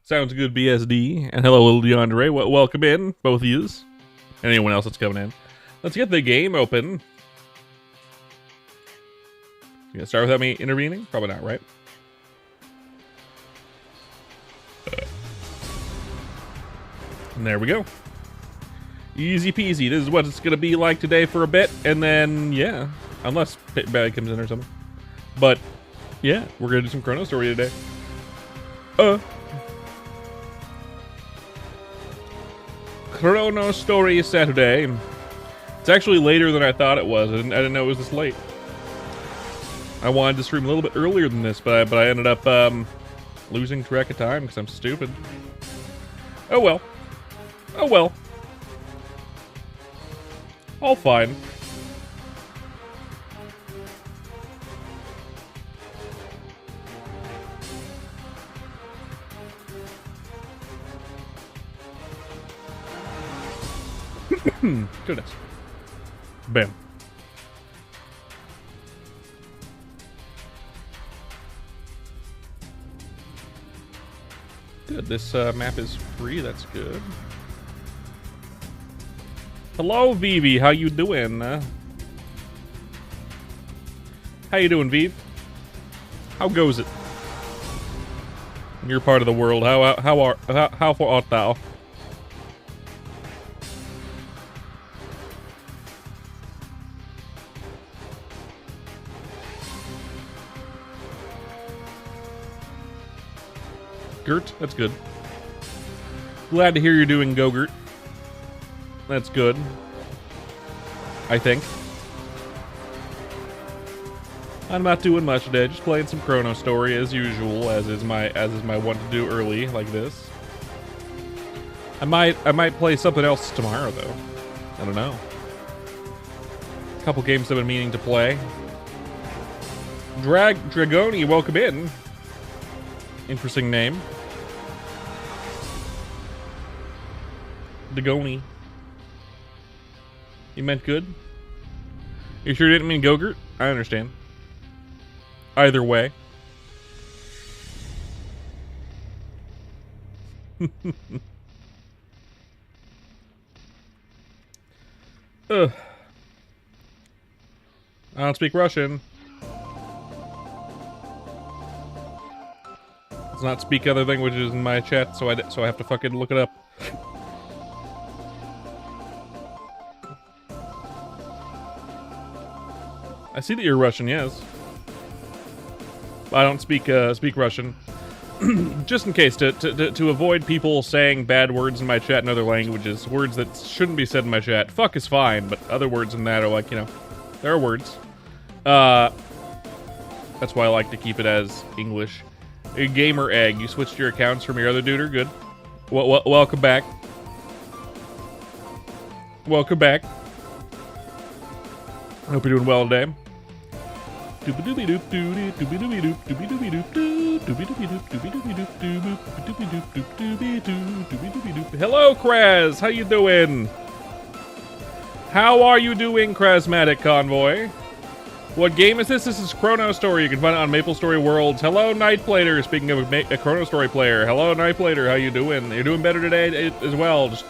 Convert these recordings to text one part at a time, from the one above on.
Sounds good, BSD. And hello, little DeAndre. Welcome in, both of yous. And anyone else that's coming in. Let's get the game open. You gonna start without me intervening? Probably not, right? And there we go. Easy peasy. This is what it's gonna be like today for a bit, and then yeah, unless Pit Bag comes in or something. But yeah, we're gonna do some Chrono Story today. Chrono Story Saturday. It's actually later than I thought it was. I didn't know it was this late. I wanted to stream a little bit earlier than this, but I ended up losing track of time because I'm stupid. Oh well. Oh well. All fine. Goodness. Bam. Good. This map is free. That's good. Hello, Vivi. How you doing? How you doing, Viv? How goes it? In your part of the world, how far art thou? Gert, that's good. Glad to hear you're doing Go-Gurt. That's good. I think. I'm not doing much today, just playing some Chrono Story as usual, as is my want to do early like this. I might play something else tomorrow though. I don't know. A couple games I've been meaning to play. Dragoni, welcome in. Interesting name. Dragoni. You meant good? You sure didn't mean Go-Gurt? I understand. Either way. Ugh. I don't speak Russian. Let's not speak other languages in my chat, so I have to fucking look it up. I see that you're Russian, yes. I don't speak Russian. Just in case, to avoid people saying bad words in my chat in other languages, words that shouldn't be said in my chat. Fuck is fine, but other words than that are like, you know, there are words. That's why I like to keep it as English. A Gamer Egg, you switched your accounts from your other duder? Good. Welcome back. Welcome back. I hope you're doing well today. Hello, Kraz. How you doing? How are you doing, Krasmatic Convoy? What game is this? This is Chrono Story. You can find it on Maple Story Worlds. Hello, Nightplater. Speaking of a Chrono Story player. Hello, Nightplater. How you doing? You're doing better today as well. Just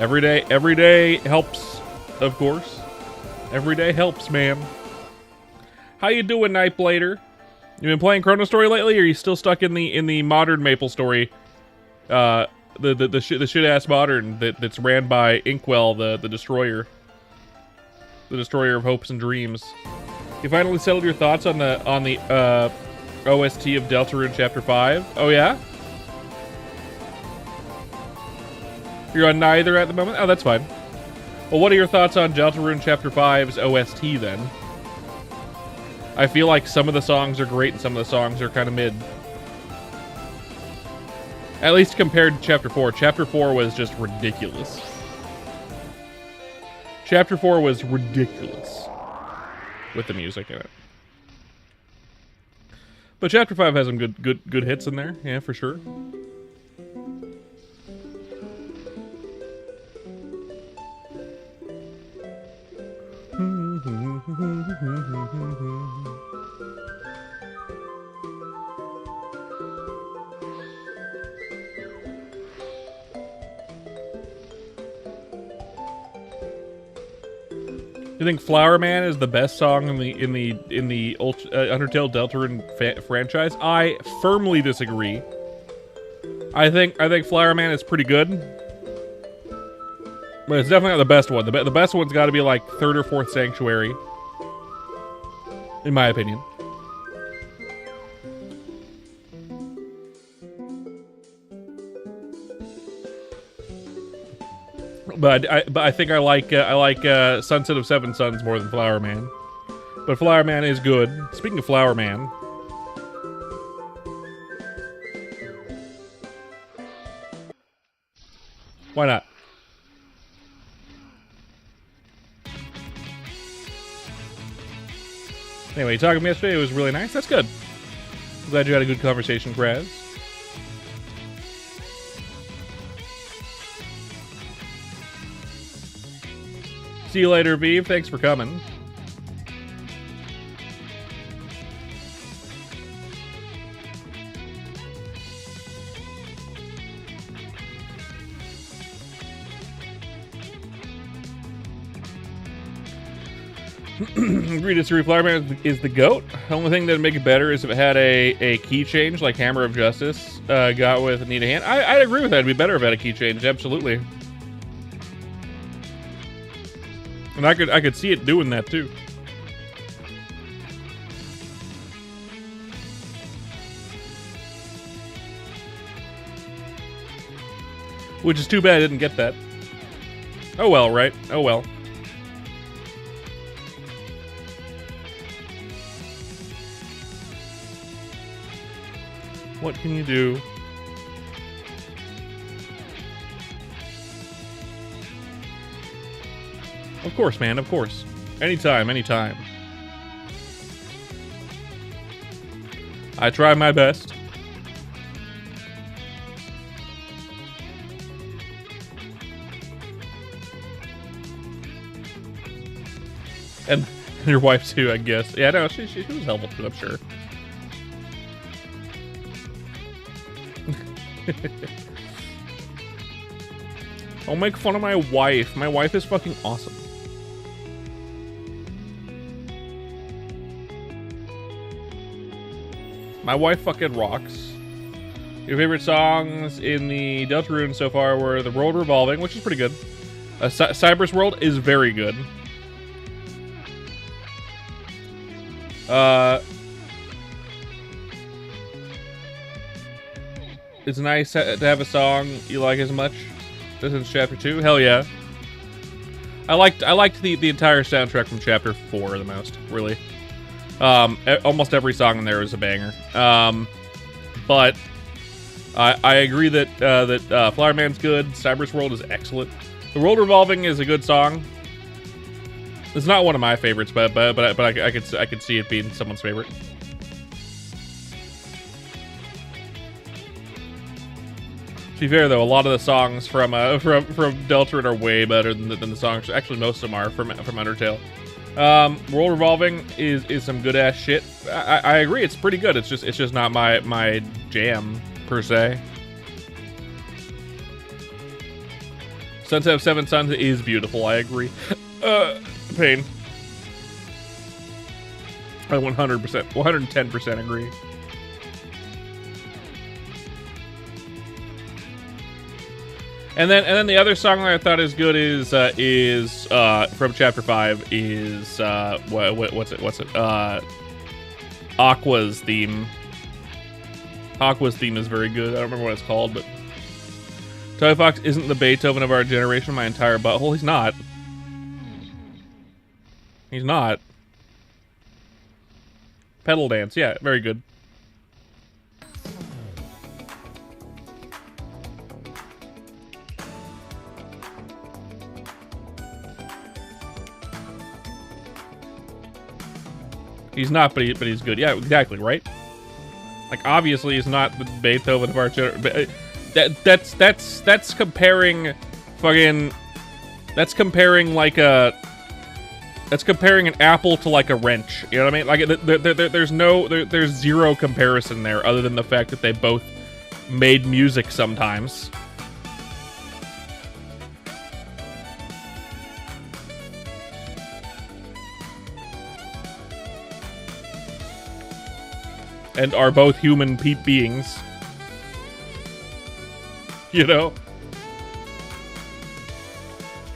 every day helps, of course. Every day helps, man. How you doing, Nightblader? You been playing Chrono Story lately, or are you still stuck in the modern Maple Story? The shit ass modern that's ran by Inkwell, the destroyer. The destroyer of hopes and dreams. You finally settled your thoughts on the OST of Deltarune Chapter 5? Oh yeah? You're on neither at the moment? Oh, that's fine. Well, what are your thoughts on Deltarune Chapter 5's OST then? I feel like some of the songs are great and some of the songs are kind of mid. At least compared to Chapter 4. Chapter 4 was just ridiculous. Chapter 4 was ridiculous with the music in it. But Chapter 5 has some good hits in there, yeah, for sure. You think Flower Man is the best song in the Undertale Deltarune franchise? I firmly disagree. I think Flower Man is pretty good, but it's definitely not the best one. The best one's got to be like 3rd or 4th Sanctuary, in my opinion. But I think I like Sunset of Seven Suns more than Flower Man. But Flower Man is good. Speaking of Flower Man, why not? Anyway, you talked to me yesterday. It was really nice. That's good. I'm glad you had a good conversation, Kraz. See you later, Vive. Thanks for coming. Agree to disagree. Flower Man is the GOAT. The only thing that'd make it better is if it had a key change like Hammer of Justice got with Need a Hand. I'd agree with that. It'd be better if it had a key change. Absolutely. And I could see it doing that too. Which is too bad I didn't get that. Oh well, right? Oh well. What can you do? Of course, man, of course. Anytime, anytime. I try my best. And your wife too, I guess. Yeah, no, she was helpful too, I'm sure. Don't make fun of my wife. My wife is fucking awesome. My wife fucking rocks. Your favorite songs in the Deltarune so far were The World Revolving, which is pretty good. Cyber's World is very good. It's nice to have a song you like as much. This is Chapter 2. Hell yeah. I liked the entire soundtrack from Chapter 4 the most, really. Almost every song in there is a banger. But I agree that Flower Man's good. Cyber's World is excellent. The World Revolving is a good song. It's not one of my favorites, but I could see it being someone's favorite. To be fair, though, a lot of the songs from Deltarune are way better than the songs. Actually, most of them are from Undertale. World Revolving is some good ass shit. I agree, it's pretty good. It's just not my jam per se. Sunset of Seven Suns is beautiful. I agree. Pain. I 100%, 110% agree. And then the other song that I thought is good is from Chapter 5 is what's it? Aqua's theme. Aqua's theme is very good. I don't remember what it's called, but Toy Fox isn't the Beethoven of our generation. My entire butthole. He's not. He's not. Pedal Dance, yeah, very good. He's not, but he's good. Yeah, exactly, right? Like, obviously, he's not the Beethoven of our generation. That's comparing fucking... That's comparing, like, that's comparing an apple to, like, a wrench. You know what I mean? Like, there's zero comparison there other than the fact that they both made music sometimes. and are both human beings. You know?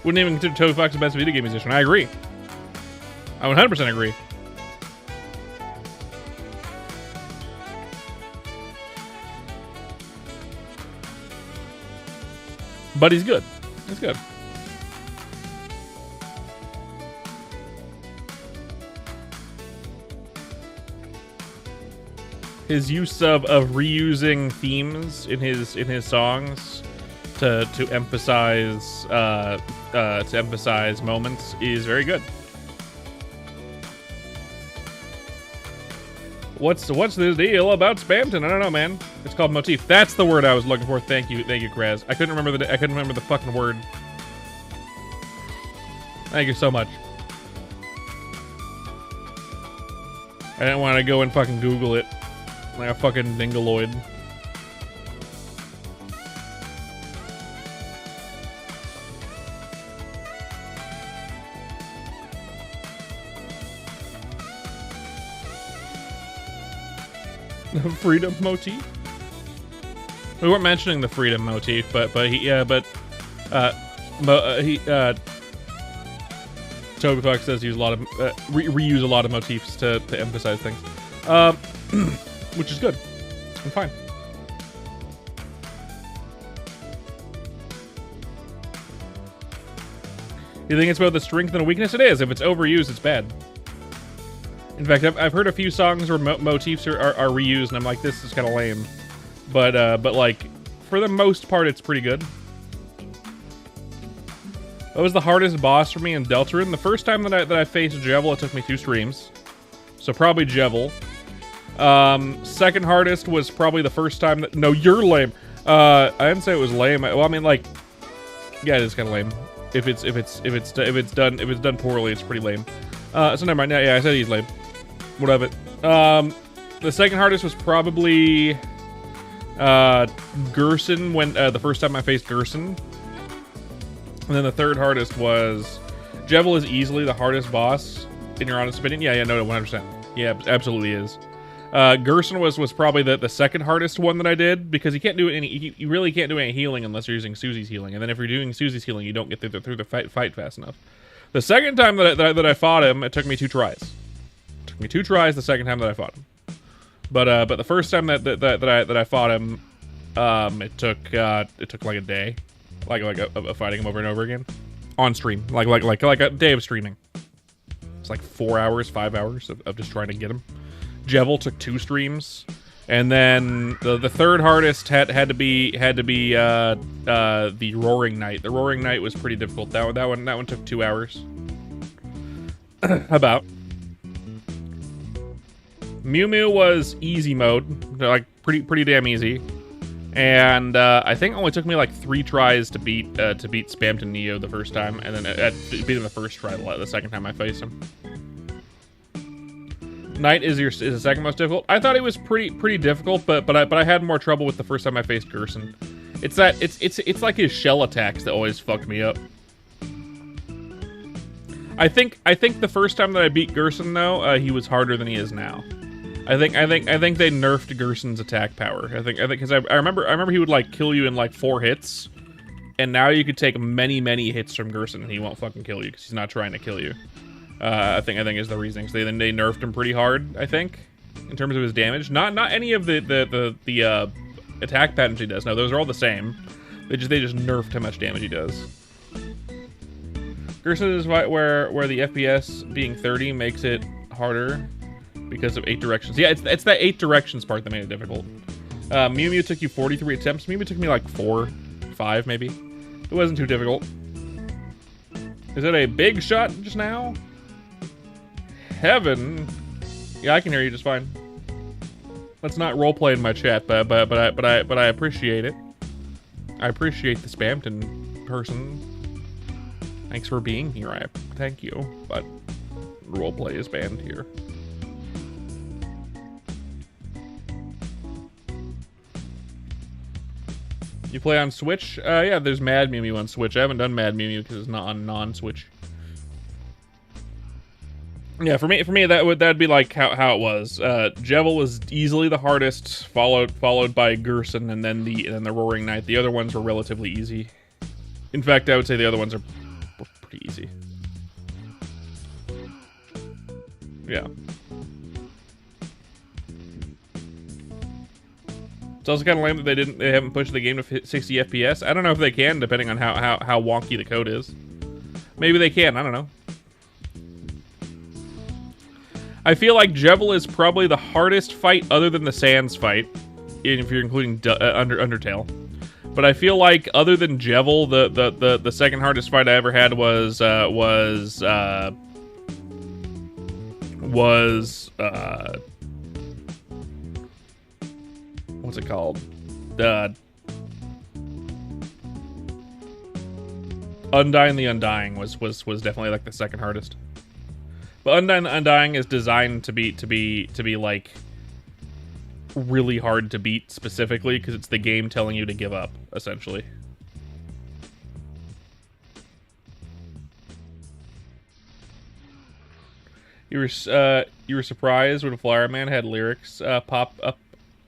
Wouldn't even consider Toby Fox the best video game musician. I agree. I 100% agree. But he's good. He's good. His use of reusing themes in his songs to emphasize moments is very good. What's the deal about Spamton? I don't know, man. It's called motif. That's the word I was looking for. Thank you, Kraz. I couldn't remember the fucking word. Thank you so much. I didn't want to go and fucking Google it like a fucking dingaloid. The freedom motif. We weren't mentioning the freedom motif, but Toby Fox does use a lot of reuse a lot of motifs to emphasize things, which is good. I'm fine. You think it's both a strength and a weakness? It is. If it's overused, it's bad. In fact, I've heard a few songs where motifs are reused, and I'm like, this is kind of lame. But like, for the most part, it's pretty good. What was the hardest boss for me in Deltarune? The first time that I faced Jevil, it took me 2 streams. So probably Jevil. Second hardest was probably the first time that... No, you're lame. I didn't say it was lame. Well, I mean, like... Yeah, it is kind of lame. If it's done poorly, it's pretty lame. So never mind. Yeah, I said he's lame. Whatever. The second hardest was probably Gerson when the first time I faced Gerson. And then the third hardest was Jevil is easily the hardest boss in your honest opinion. Yeah, no, 100%. Yeah, absolutely is. Gerson was probably the second hardest one that I did because you can't do any. You really can't do any healing unless you're using Susie's healing, and then if you're doing Susie's healing, you don't get through the fight fast enough. The second time that I fought him, it took me 2 tries. It took me 2 tries the second time that I fought him. But the first time that I fought him, it took like a day, like fighting him over and over again, on stream, like a day of streaming. It's like 4 hours, 5 hours of just trying to get him. Jevil took 2 streams, and then the third hardest had to be the Roaring Knight. The Roaring Knight was pretty difficult. That one took 2 hours. About. Mew Mew was easy mode, like pretty damn easy, and I think it only took me like 3 tries to beat Spamton Neo the first time, and then beat him the first try the second time I faced him. Knight is the second most difficult. I thought it was pretty difficult, but I had more trouble with the first time I faced Gerson. It's like his shell attacks that always fucked me up. I think the first time that I beat Gerson though, he was harder than he is now. I think they nerfed Gerson's attack power. I think because I remember he would like kill you in like 4 hits, and now you could take many hits from Gerson and he won't fucking kill you because he's not trying to kill you. I think is the reasoning. So they nerfed him pretty hard, I think, in terms of his damage. Not any of the attack patterns he does. No, those are all the same. They just nerfed how much damage he does. Gerson is where the FPS being 30 makes it harder because of 8 directions. Yeah, it's that 8 directions part that made it difficult. Mew Mew took you 43 attempts. Mew Mew took me like 4, 5 maybe. It wasn't too difficult. Is it a big shot just now? Heaven. Yeah, I can hear you just fine. Let's not roleplay in my chat, but I appreciate it. I appreciate the Spamton person. Thanks for being here. Thank you, but roleplay is banned here. You play on Switch? Yeah, there's Mad Mew Mew on Switch. I haven't done Mad Mew Mew because it's not on non-Switch. Yeah, for me that'd be like how it was. Jevil was easily the hardest, followed by Gerson, and then the Roaring Knight. The other ones were relatively easy. In fact, I would say the other ones were pretty easy. Yeah. It's also kind of lame that they haven't pushed the game to 60 FPS. I don't know if they can, depending on how wonky the code is. Maybe they can. I don't know. I feel like Jevil is probably the hardest fight other than the Sans fight, if you're including Undertale. But I feel like other than Jevil, the second hardest fight I ever had was what's it called? Undying the Undying was definitely like the second hardest. But Undying the Undying is designed to be like really hard to beat specifically because it's the game telling you to give up, essentially. You were surprised when Flower Man had lyrics pop up.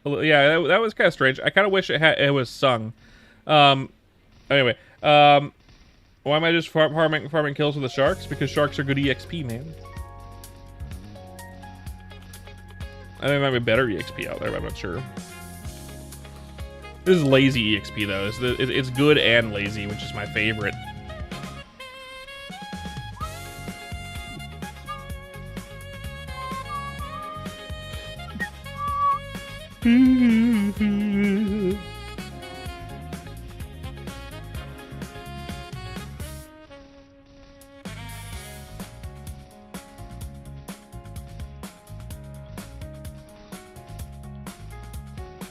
Yeah, that was kind of strange. I kind of wish it was sung. Anyway, why am I just farming kills with the sharks? Because sharks are good EXP, man. I think there might be better EXP out there, but I'm not sure. This is lazy EXP, though. It's good and lazy, which is my favorite.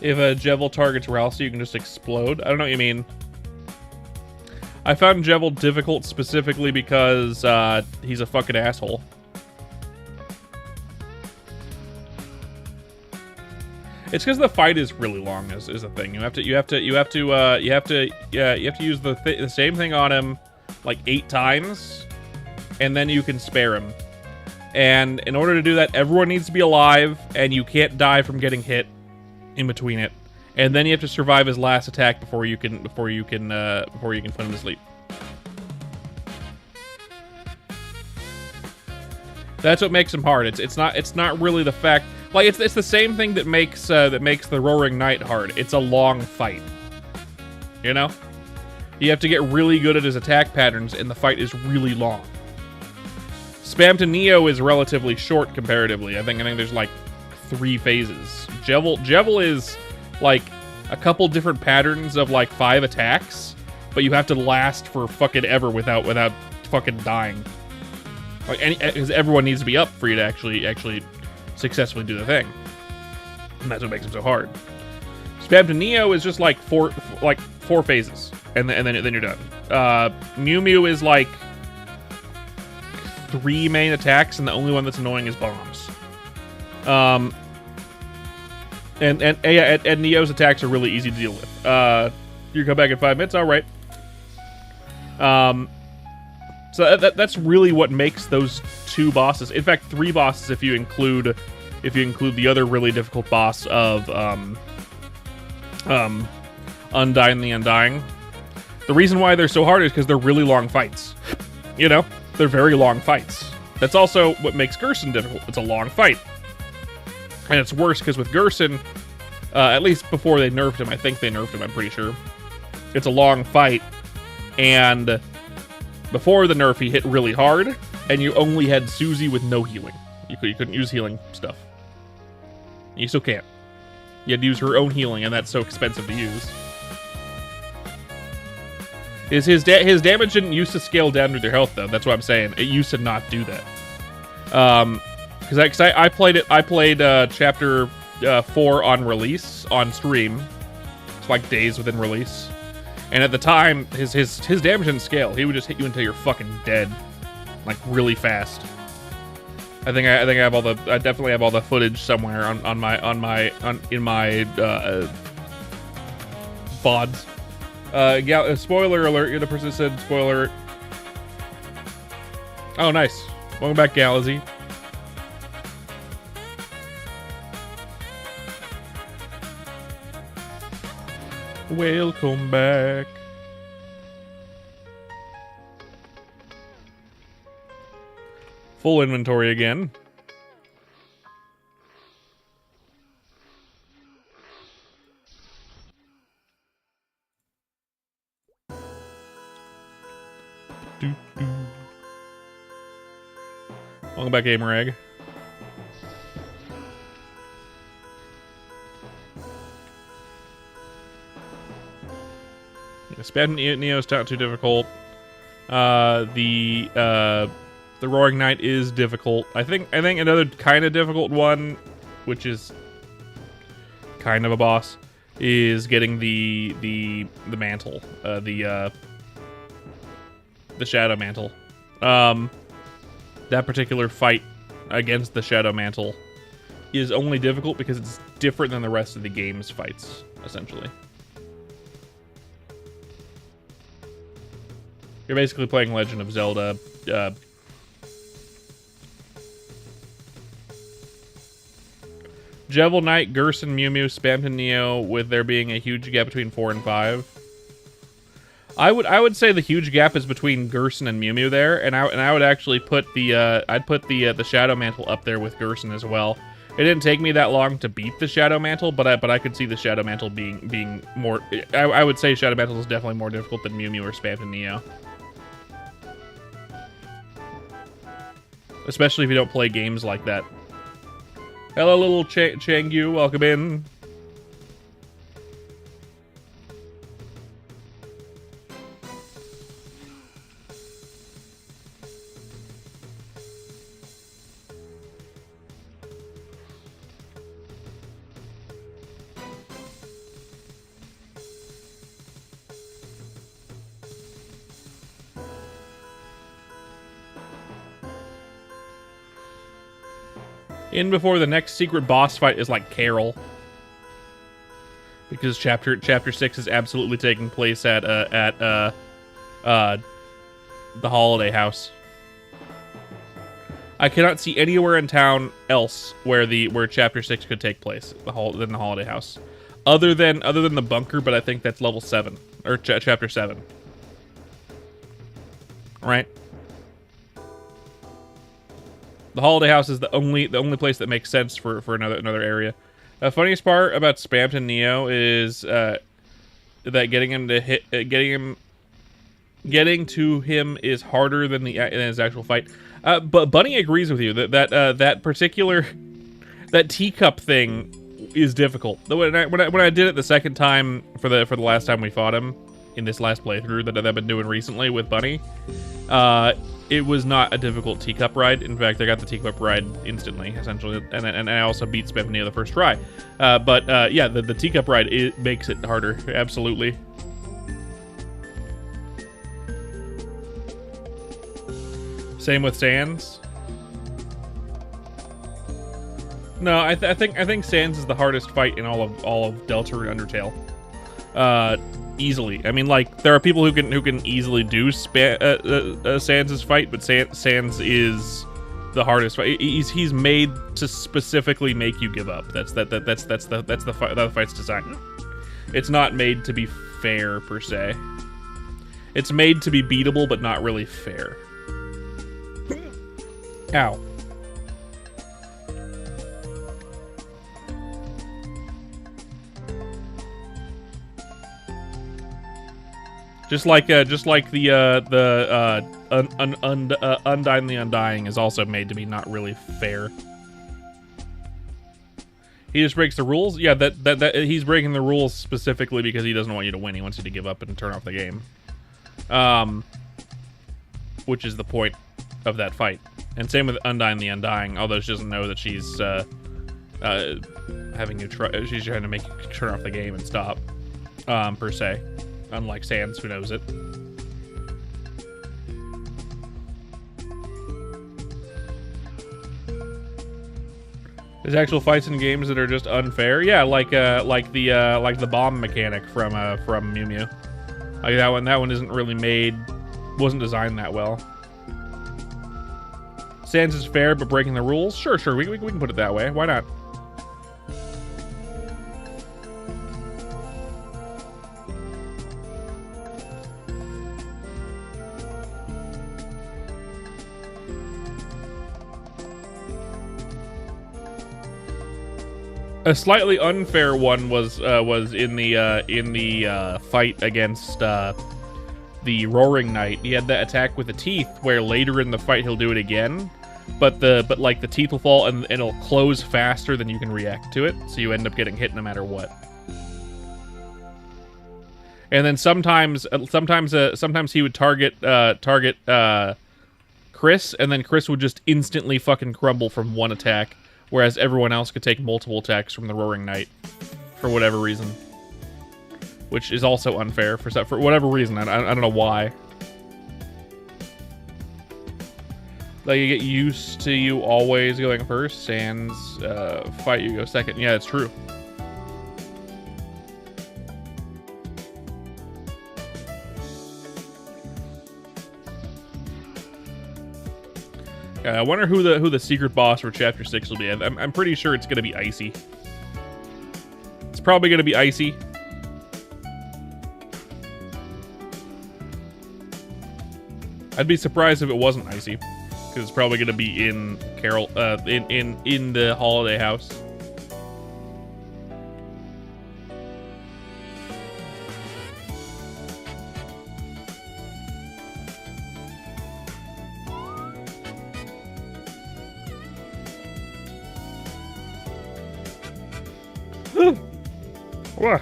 If a Jevil targets Ralsei, you can just explode. I don't know what you mean. I found Jevil difficult specifically because he's a fucking asshole. It's because the fight is really long. Is the thing. You have to use the same thing on him like 8 times, and then you can spare him. And in order to do that, everyone needs to be alive, and you can't die from getting hit in between it, and then you have to survive his last attack before you can put him to sleep. That's what makes him hard. It's not really the fact, like it's the same thing that makes the Roaring Knight hard. It's a long fight. You know? You have to get really good at his attack patterns, and the fight is really long. Spam to Neo is relatively short comparatively. I think there's like 3 phases. Jevil is like a couple different patterns of like 5 attacks, but you have to last for fucking ever without fucking dying. Like because everyone needs to be up for you to actually successfully do the thing, and that's what makes him so hard. Spam to Neo is just like four phases, and then you're done. Mew Mew is like 3 main attacks, and the only one that's annoying is bombs. And Neo's attacks are really easy to deal with. You come back in 5 minutes, all right. So that's really what makes those 2 bosses. In fact, 3 bosses if you include the other really difficult boss of Undying the Undying. The reason why they're so hard is because they're really long fights. You know, they're very long fights. That's also what makes Gerson difficult. It's a long fight. And it's worse because with Gerson, at least before they nerfed him, I think they nerfed him, I'm pretty sure. It's a long fight, and before the nerf, he hit really hard, and you only had Susie with no healing. You couldn't use healing stuff. You still can't. You had to use her own healing, and that's so expensive to use. His damage didn't used to scale down with your health, though. That's what I'm saying. It used to not do that. Because I played chapter 4 on release on stream. It's like days within release, and at the time his damage didn't scale. He would just hit you until you're fucking dead, like really fast. I definitely have all the footage somewhere in my VODs. Spoiler alert! You're the person that said spoiler. Oh, nice. Welcome back, Galaxy. Welcome back. Full inventory again. Welcome back, Gamer Egg. Yeah, Spam Neo's not too difficult. The Roaring Knight is difficult. I think another kind of difficult one, which is kind of a boss, is getting the mantle, the Shadow Mantle. That particular fight against the Shadow Mantle is only difficult because it's different than the rest of the game's fights, essentially. You're basically playing Legend of Zelda. Jevil Knight, Gerson, Mew Mew, Spamton Neo, with there being a huge gap between 4 and 5. I would say the huge gap is between Gerson and Mew Mew there, and I would actually put the Shadow Mantle up there with Gerson as well. It didn't take me that long to beat the Shadow Mantle, but I could see the Shadow Mantle being more. I would say Shadow Mantle is definitely more difficult than Mew Mew or Spamton Neo. Especially if you don't play games like that. Hello, little Changyu. Welcome in. In before the next secret boss fight is like Carol, because chapter 6 is absolutely taking place at the Holiday House. I cannot see anywhere in town else where chapter 6 could take place than the Holiday House, other than the bunker. But I think that's level 7 or chapter 7, right? The Holiday House is the only place that makes sense for another area. The funniest part about Spamton Neo is that getting to him is harder than his actual fight. But Bunny agrees with you that particular teacup thing is difficult. When I did it the second time for the last time we fought him in this last playthrough that I've been doing recently with Bunny, it was not a difficult teacup ride. In fact, I got the teacup ride instantly, essentially, and I also beat Spamton Neo the first try. But yeah, the teacup ride, it makes it harder, absolutely. Same with Sans. No, I think Sans is the hardest fight in all of Deltarune Undertale. Easily. I mean, like, there are people who can easily do Sans' fight, but Sans is the hardest fight. He's made to specifically make you give up. That's the fight's design. It's not made to be fair per se. It's made to be beatable, but not really fair. Ow. Just like the Undying the Undying is also made to be not really fair. He just breaks the rules. Yeah, that he's breaking the rules specifically because he doesn't want you to win. He wants you to give up and turn off the game. Which is the point of that fight. And same with Undying the Undying. Although she doesn't know that she's having you try. She's trying to make you turn off the game and stop. Per se. Unlike Sans, who knows it. There's actual fights in games that are just unfair. Yeah, like the bomb mechanic from Mew Mew. Like that one isn't really made, wasn't designed that well. Sans is fair, but breaking the rules. Sure, we can put it that way. Why not? A slightly unfair one was in the fight against the Roaring Knight. He had that attack with the teeth, where later in the fight he'll do it again, but the teeth will fall and it'll close faster than you can react to it, so you end up getting hit no matter what. And then sometimes he would target Chris, and then Chris would just instantly fucking crumble from one attack, whereas everyone else could take multiple attacks from the Roaring Knight for whatever reason, which is also unfair for whatever reason. I don't know why. Like, you get used to you always going first, Sans fight you go second. Yeah, it's true. I wonder who the secret boss for Chapter 6 will be. I'm pretty sure it's gonna be Icy. It's probably gonna be Icy. I'd be surprised if it wasn't Icy, because it's probably gonna be in Carol, in the holiday house. What?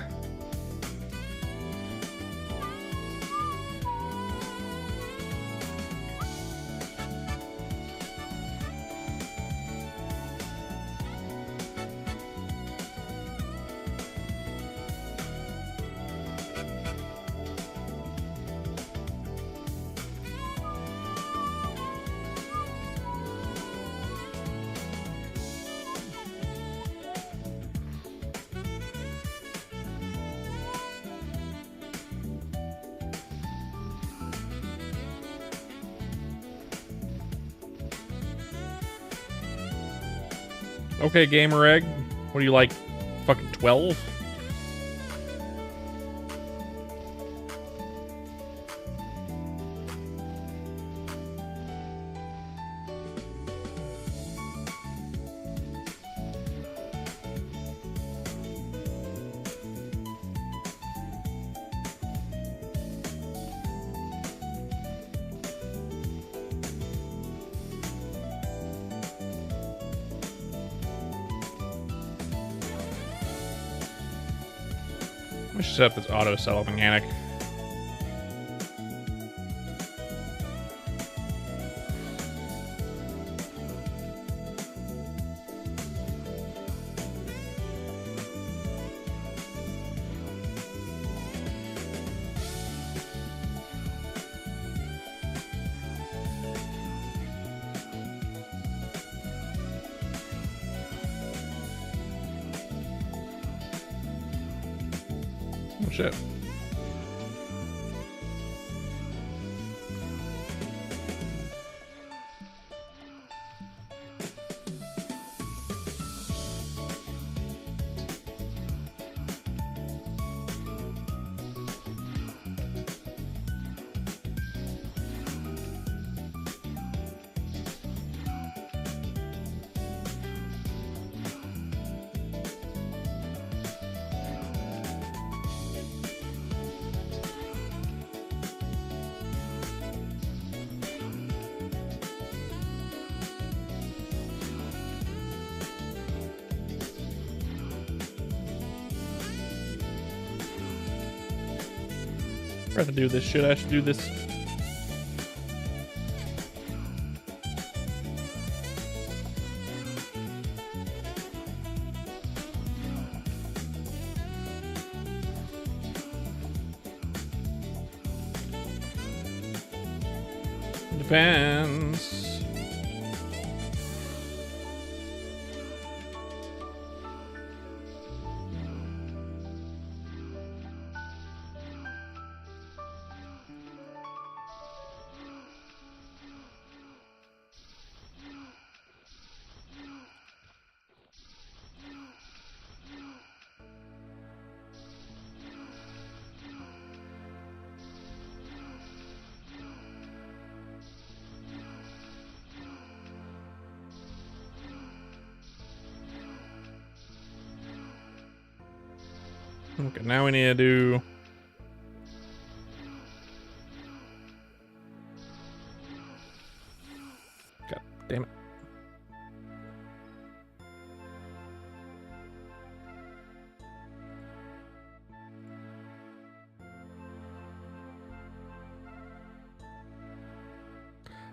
Okay, Gamer Egg. What do you like? Fucking 12? I should set up this auto settle mechanic. Oh shit. I have to do this shit. I should do this. Depends. Okay, now we need to do... God damn it.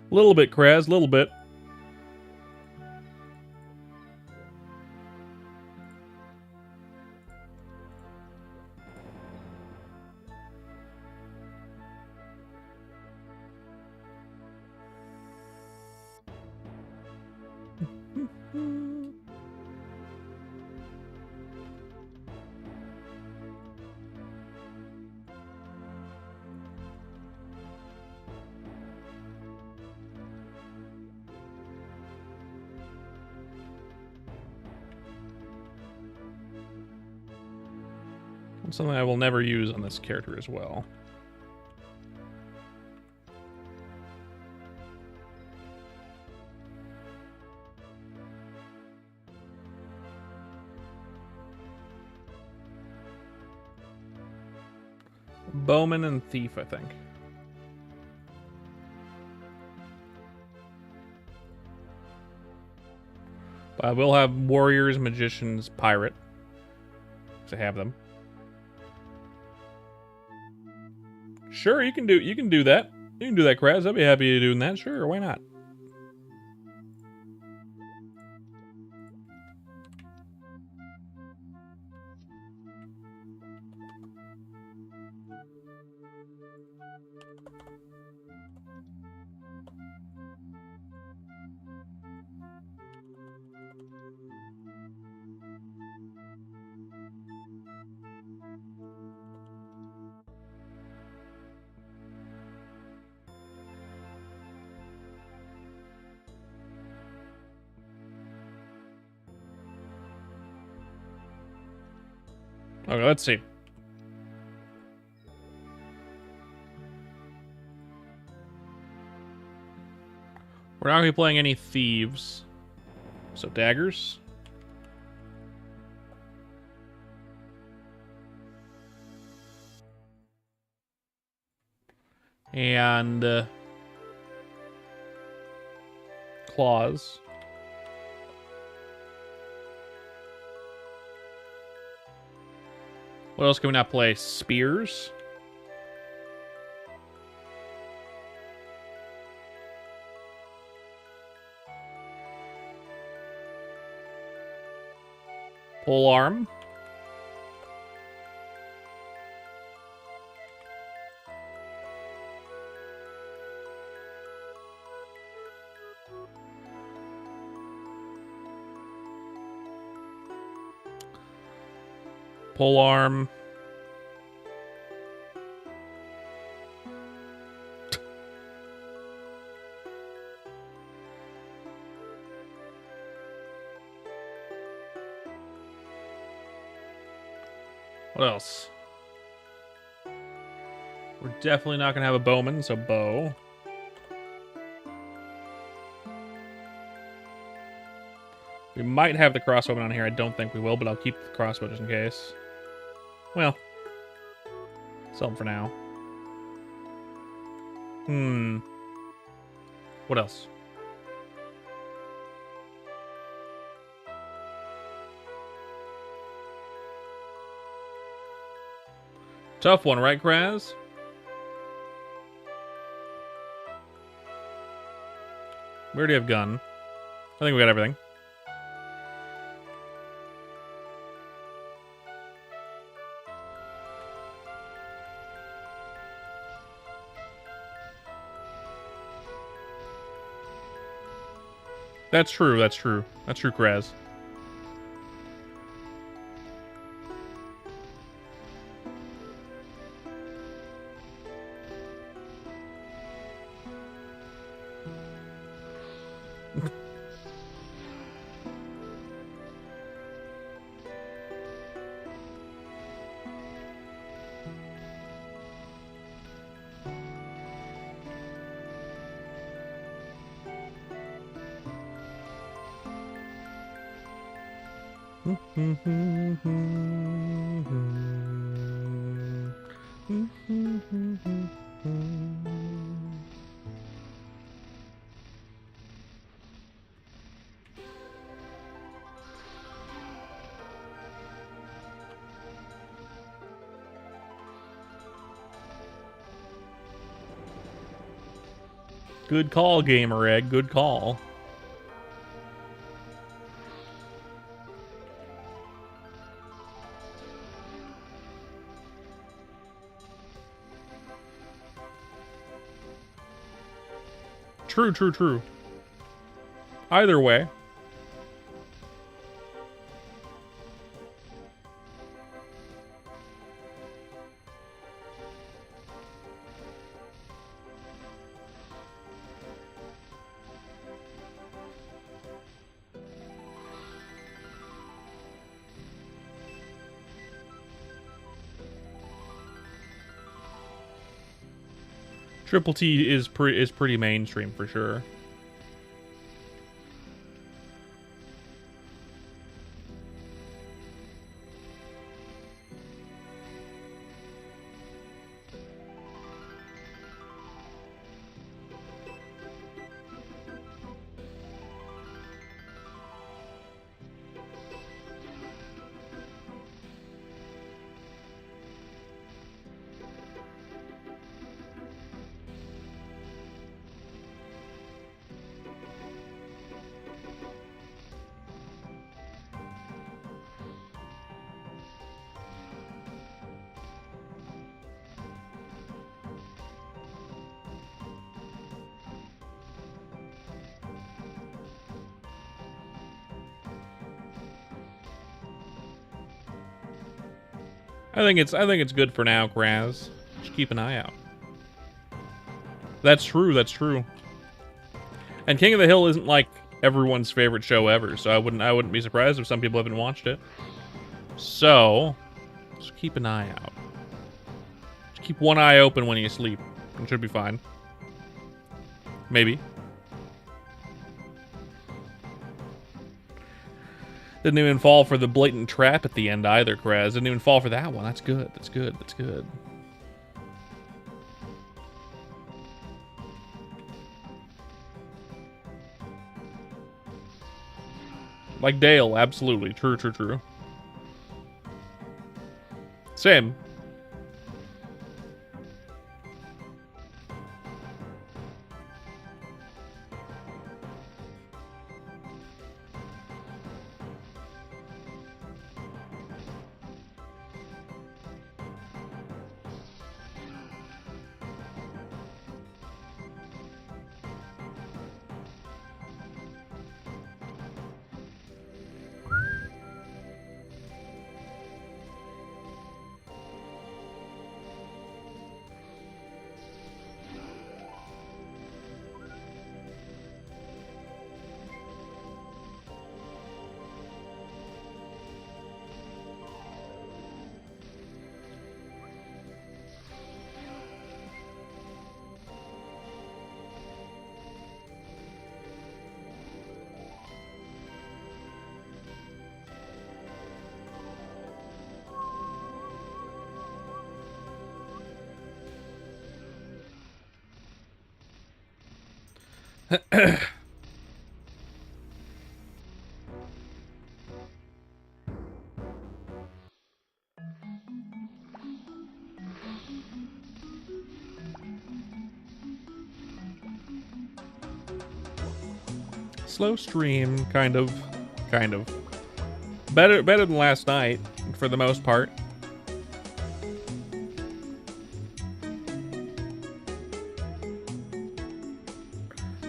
Little bit, Kraz, little bit. Something I will never use on this character as well. Bowman and Thief, I think. But I will have Warriors, Magicians, Pirate. Because I have them. Sure, you can do that. You can do that, Kraz. I'd be happy doing that. Sure, why not? Okay, let's see. We're not going to be playing any thieves. So daggers. And claws. What else can we not play? Spears. Pole arm. Pole arm. What else? We're definitely not going to have a bowman, so bow. We might have the crossbowman on here. I don't think we will, but I'll keep the crossbow just in case. Well, sell them for now. What else? Tough one, right, Kraz? We already have gun. I think we got everything. That's true, that's true. That's true, Kraz. Good call, Gamer Egg. Good call. True, true, true. Either way. Triple T is pretty mainstream for sure. I think it's good for now, Kraz. Just keep an eye out. That's true, that's true. And King of the Hill isn't like everyone's favorite show ever, so I wouldn't be surprised if some people haven't watched it. So just keep an eye out. Just keep one eye open when you sleep. It should be fine. Maybe. Didn't even fall for the blatant trap at the end either, Kraz. Didn't even fall for that one. That's good. That's good. That's good. Like Dale, absolutely. True, true, true. Same. Slow stream, kind of. Better than last night, for the most part.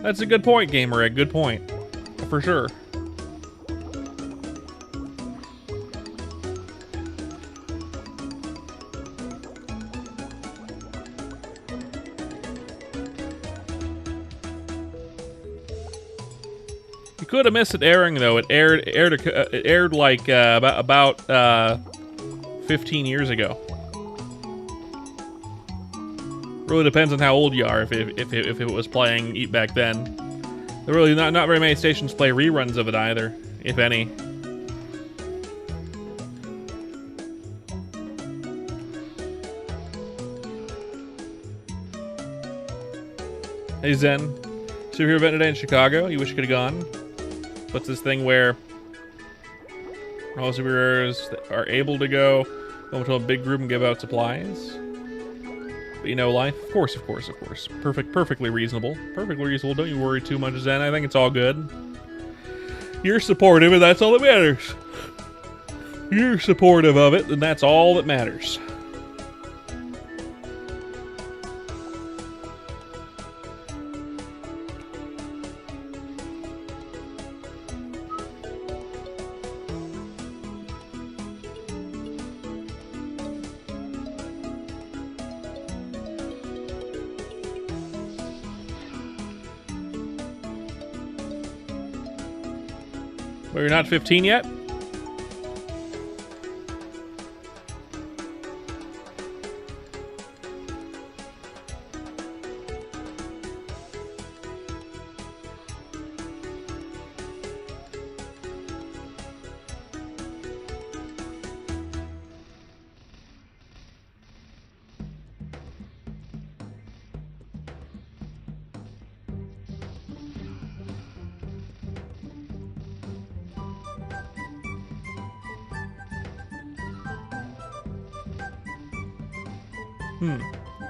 That's a good point, Gamer Egg. Good point. For sure. You could have missed it airing though. It aired like about 15 years ago. Really depends on how old you are. If it was playing back then, there really not very many stations play reruns of it either, if any. Hey Zen. Superhero event today in Chicago. You wish you could have gone. What's this thing where all superheroes are able to go to a big group and give out supplies? But you know, life, of course. Perfectly reasonable. Perfectly reasonable. Don't you worry too much, Zen. I think it's all good. You're supportive, and that's all that matters. You're supportive of it, and that's all that matters. Well, you're not 15 yet?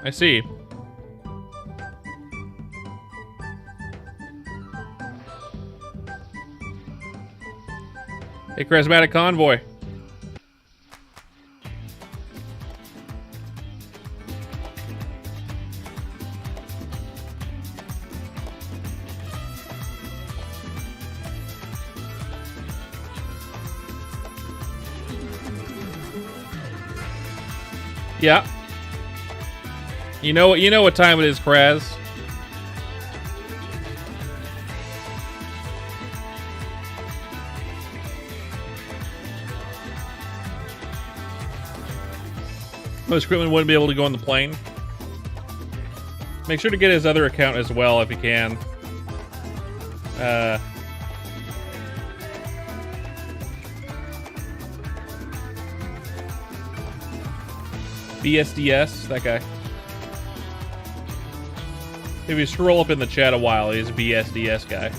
I see. Hey, Charismatic Convoy. Yeah. You know what time it is, Kraz. Most Critman wouldn't be able to go on the plane. Make sure to get his other account as well if you can. BSDS, that guy. If you scroll up in the chat a while, he's a BSDS guy.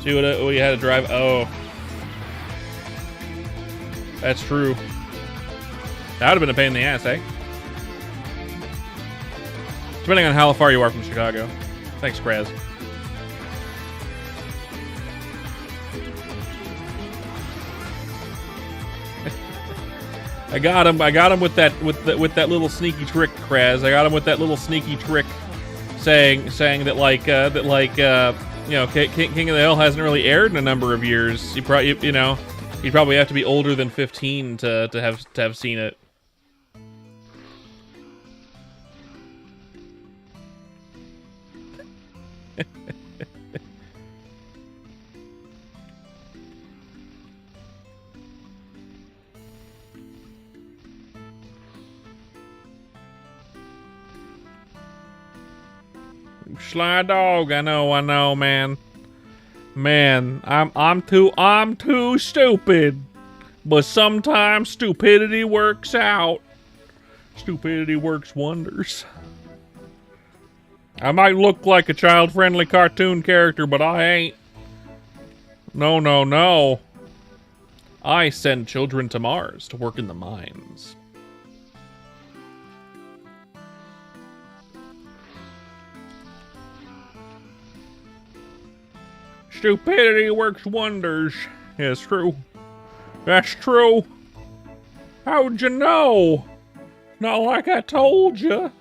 See what you had to drive? Oh. That's true. That would have been a pain in the ass, eh? Depending on how far you are from Chicago. Thanks, Kraz. I got him with that little sneaky trick, Kraz. I got him with that little sneaky trick, saying that you know, King of the Hill hasn't really aired in a number of years. You'd probably have to be older than 15 to have seen it. Sly dog, I know, man. Man, I'm too stupid. But sometimes stupidity works out. Stupidity works wonders. I might look like a child-friendly cartoon character, but I ain't. No. I send children to Mars to work in the mines. Stupidity works wonders. Yeah, it's true. That's true. How'd you know? Not like I told you.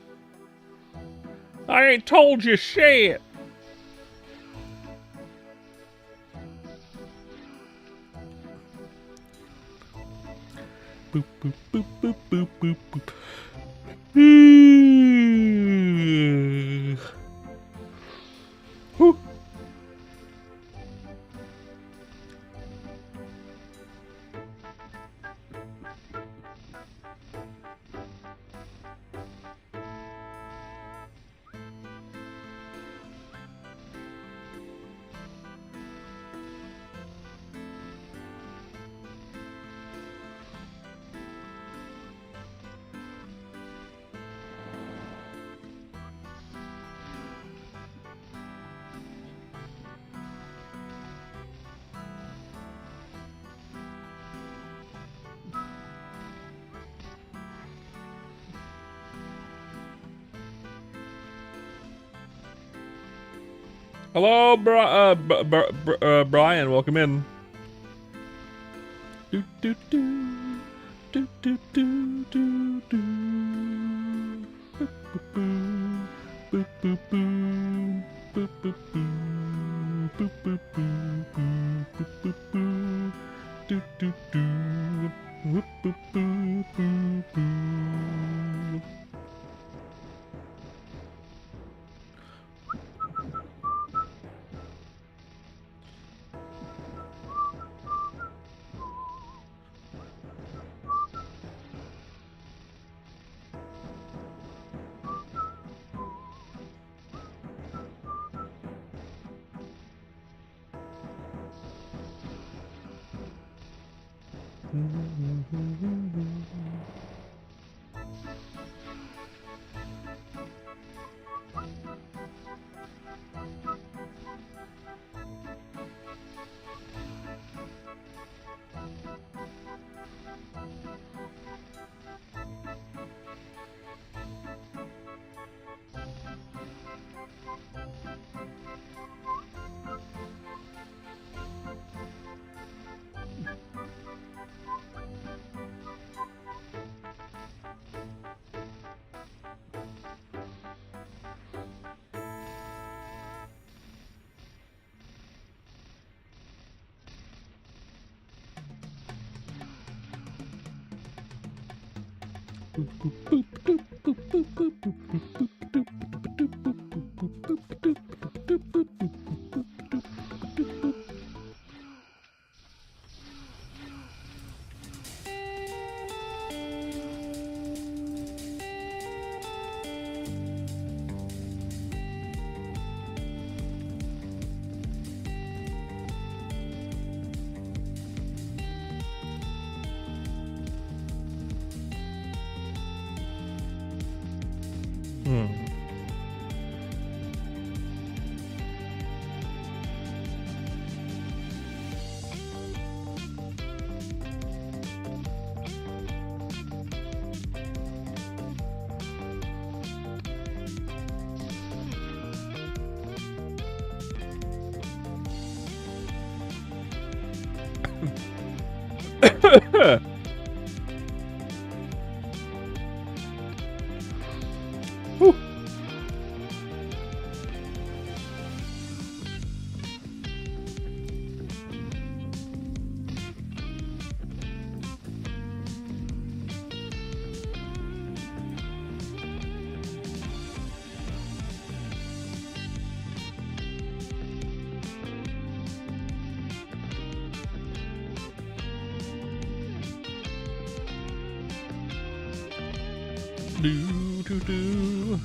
I ain't told you shit. Boop, boop, boop, boop, boop, boop, boop. Whew. Hello, Brian. Welcome in. Do, do, do. Do, do, do, do, do. Boop, boop, boop. Boop, boop, boop. Boop, boop, boop. Boop, boop, boop. Boop, boop, boop. Do, do, do. Whoop, boop, boop, boop, boop. Whew. Do, do, do.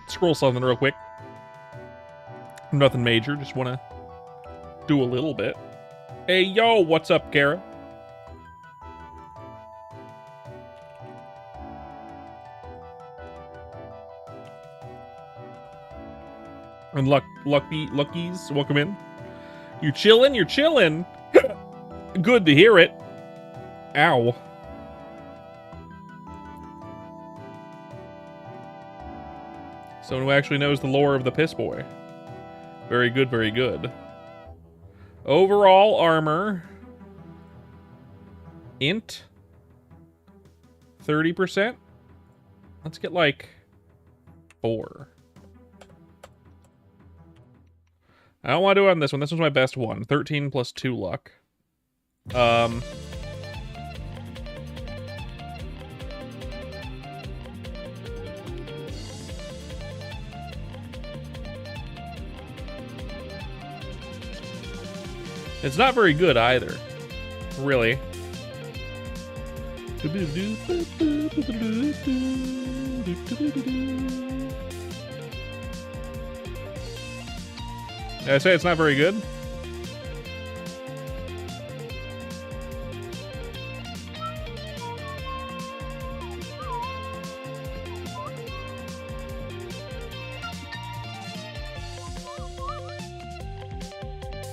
Scroll something real quick. Nothing major, just want to do a little bit. Hey, yo, what's up, Kara? And Luckies, welcome in. You chillin'? You're chillin'? Good to hear it. Ow. Someone who actually knows the lore of the Piss Boy. Very good, very good. Overall armor. Int. 30%. Let's get like 4. I don't want to do it on this one. This one's my best one. 13 plus 2 luck. It's not very good either. Really. Did I say it's not very good?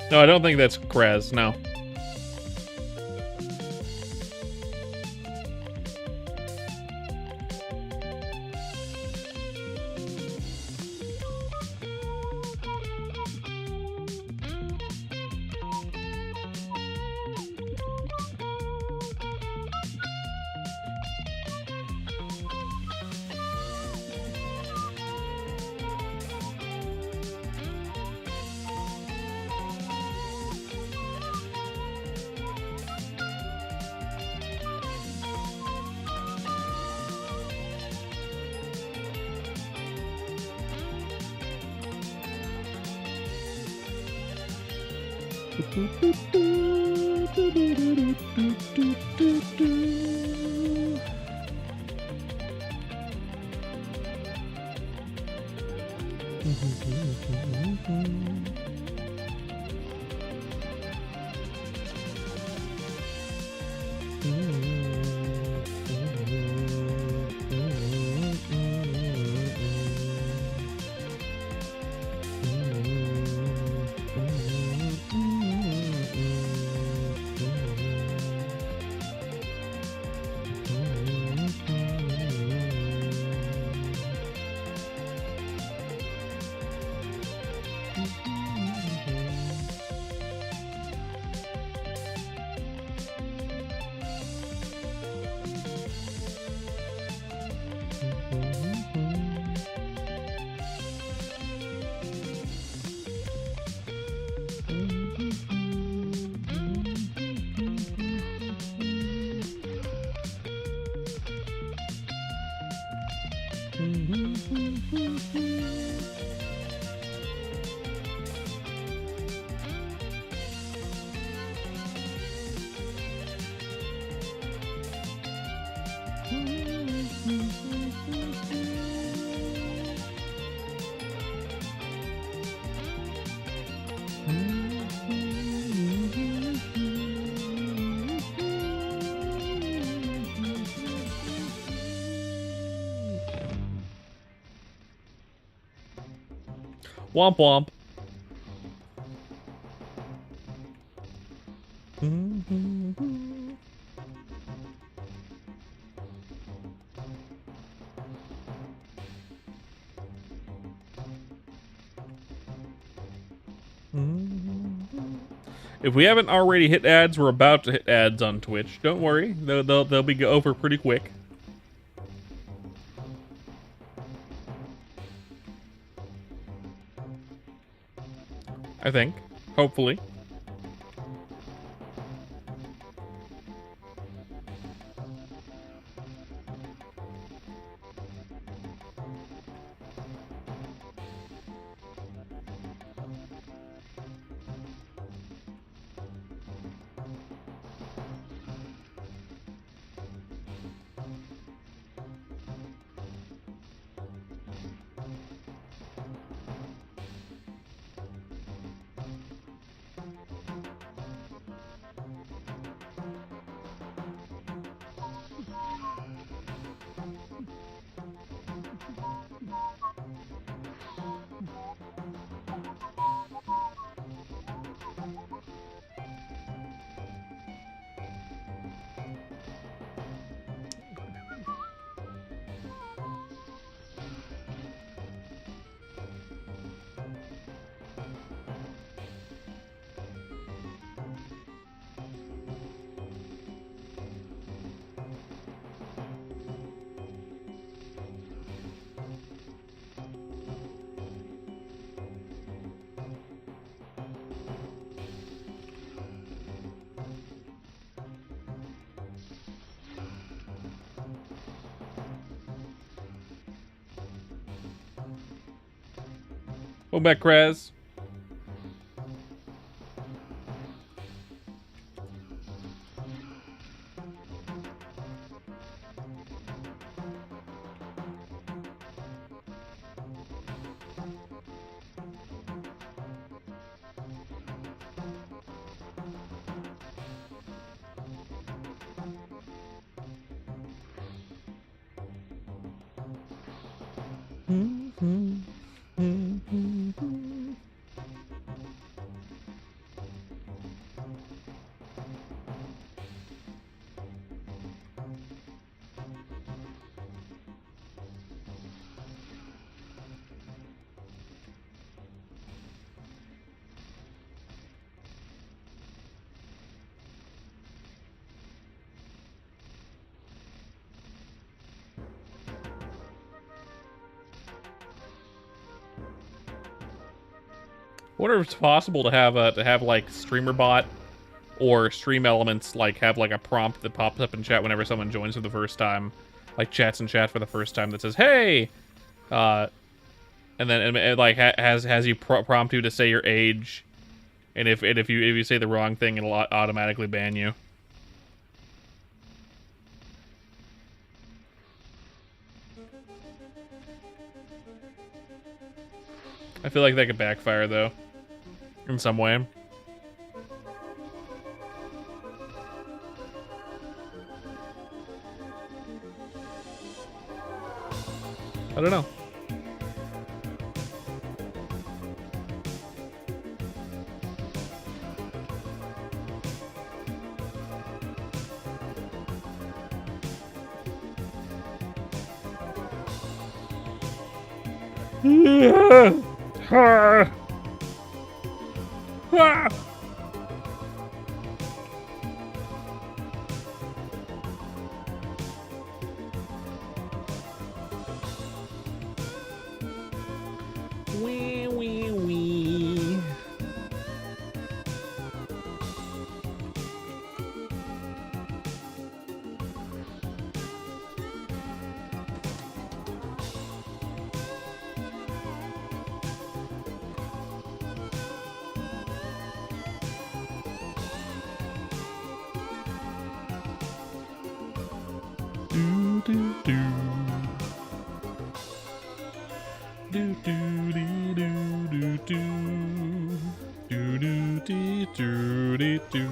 No, I don't think that's Kraz, no. Womp womp. If we haven't already hit ads, we're about to hit ads on Twitch. Don't worry, they'll be over pretty quick. I think, hopefully. Welcome back, Kraz. I wonder if it's possible to have like streamer bot or stream elements like have like a prompt that pops up in chat whenever someone joins for the first time, like chats in chat for the first time that says "Hey," and then it like has you prompt you to say your age, and if you say the wrong thing, it'll automatically ban you. I feel like that could backfire though, in some way. I don't know. Wee wee wee. Do do do. Do do dee do do do. Do do dee do dee do.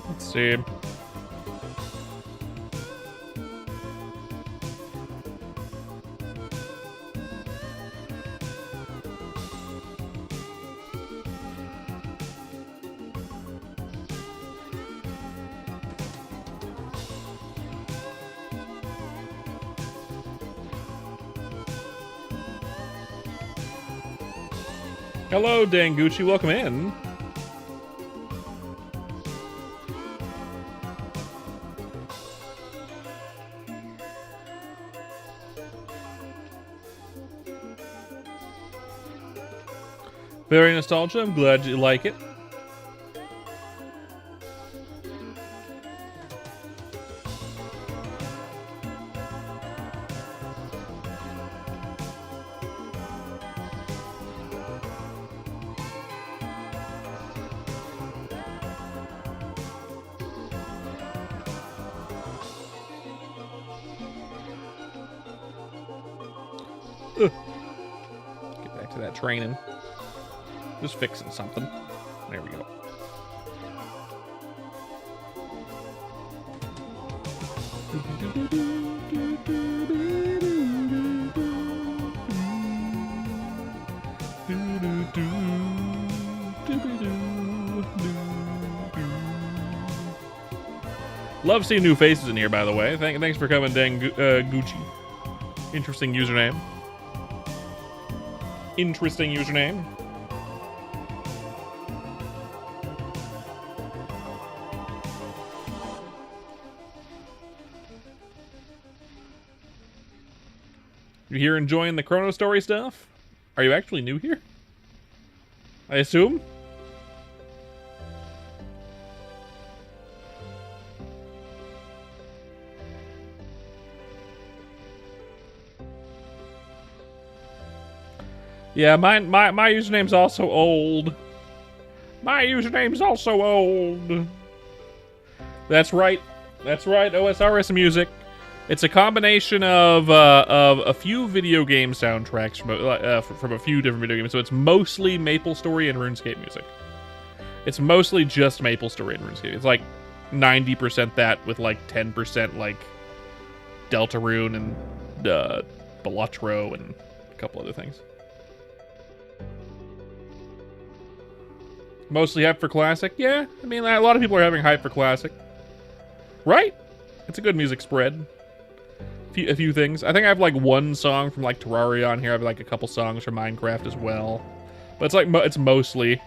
Let's see. Hello, Dangucci. Welcome in. Very nostalgia. I'm glad you like it. Ugh. Get back to that training. Just fixing something. There we go. Love seeing new faces in here, by the way. Thanks for coming, Gucci. Interesting username. Interesting username. You here enjoying the Chrono Story stuff? Are you actually new here? I assume? Yeah, my username's also old. My username's also old. That's right. That's right, OSRS music. It's a combination of a few video game soundtracks from a few different video games. So it's mostly MapleStory and RuneScape music. It's mostly just MapleStory and RuneScape. It's like 90% that with like 10% like Deltarune and Balatro and a couple other things. Mostly hype for Classic? Yeah, I mean, a lot of people are having hype for Classic. Right? It's a good music spread. A few things. I think I have like one song from like Terraria on here. I have like a couple songs from Minecraft as well. But it's like, it's mostly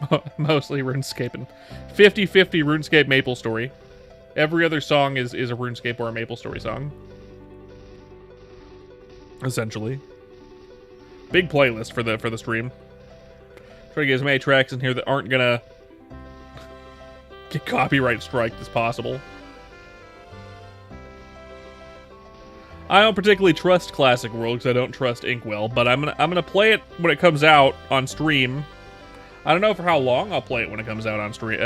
RuneScape and 50-50 RuneScape MapleStory. Every other song is a RuneScape or a MapleStory song. Essentially. Big playlist for the stream. Try to get as many tracks in here that aren't gonna get copyright striked as possible. I don't particularly trust Classic World because I don't trust Inkwell, but I'm gonna play it when it comes out on stream. I don't know for how long I'll play it when it comes out on stream.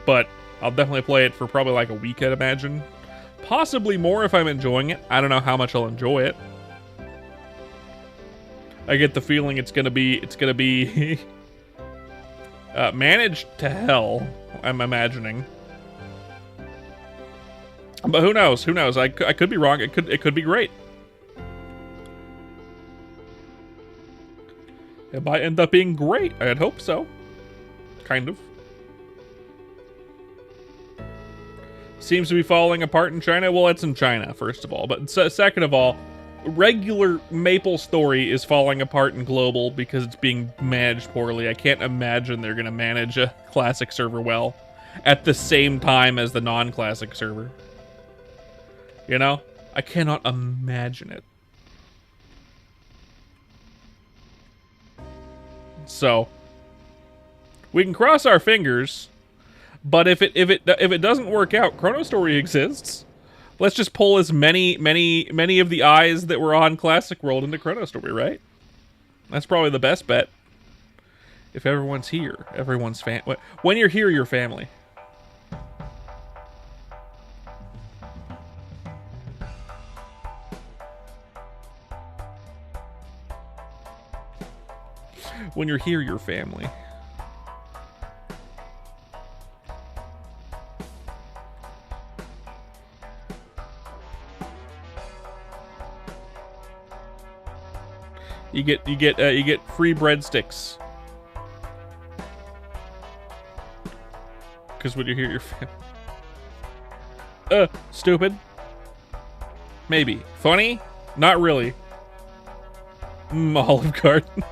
But I'll definitely play it for probably like a week, I'd imagine. Possibly more if I'm enjoying it. I don't know how much I'll enjoy it. I get the feeling it's gonna be managed to hell, I'm imagining. But who knows? Who knows? I could be wrong. It could be great. It might end up being great. I'd hope so. Kind of. Seems to be falling apart in China. Well, it's in China, first of all. But second of all, regular Maple story is falling apart in global because it's being managed poorly. I can't imagine they're going to manage a classic server well at the same time as the non-classic server. You know? I cannot imagine it. So, we can cross our fingers, but if it doesn't work out, Chrono Story exists. Let's just pull as many of the eyes that were on Classic World into Chrono Story, right? That's probably the best bet. If everyone's here, everyone's when you're here, you're family. When you're here, you're family. You get free breadsticks. Because when you're here, you're family. Stupid. Maybe. Funny? Not really. Olive Garden.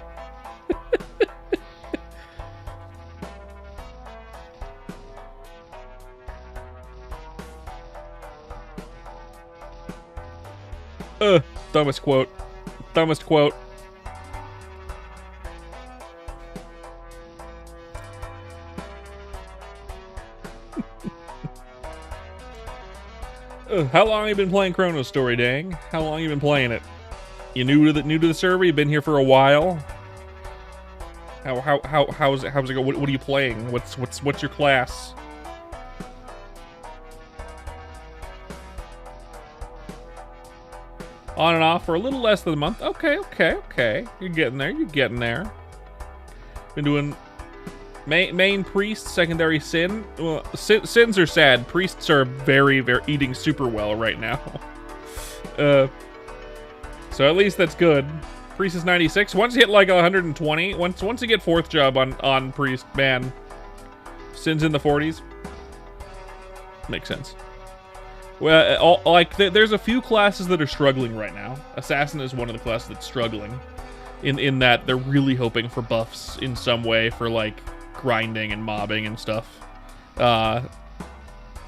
Dumbest quote. Dumbest quote. How long have you been playing Chrono Story, dang? How long have you been playing it? You new to the server? You've been here for a while? How's it go? What are you playing? What's your class? On and off for a little less than a month. Okay. You're getting there. Been doing main priest, secondary sin. Well, sins are sad. Priests are very eating super well right now. So at least that's good. Priest is 96. Once you hit like 120, once you get 4th job on priest, man, sin's in the 40s. Makes sense. Well, there's a few classes that are struggling right now. Assassin is one of the classes that's struggling, in that they're really hoping for buffs in some way for like grinding and mobbing and stuff,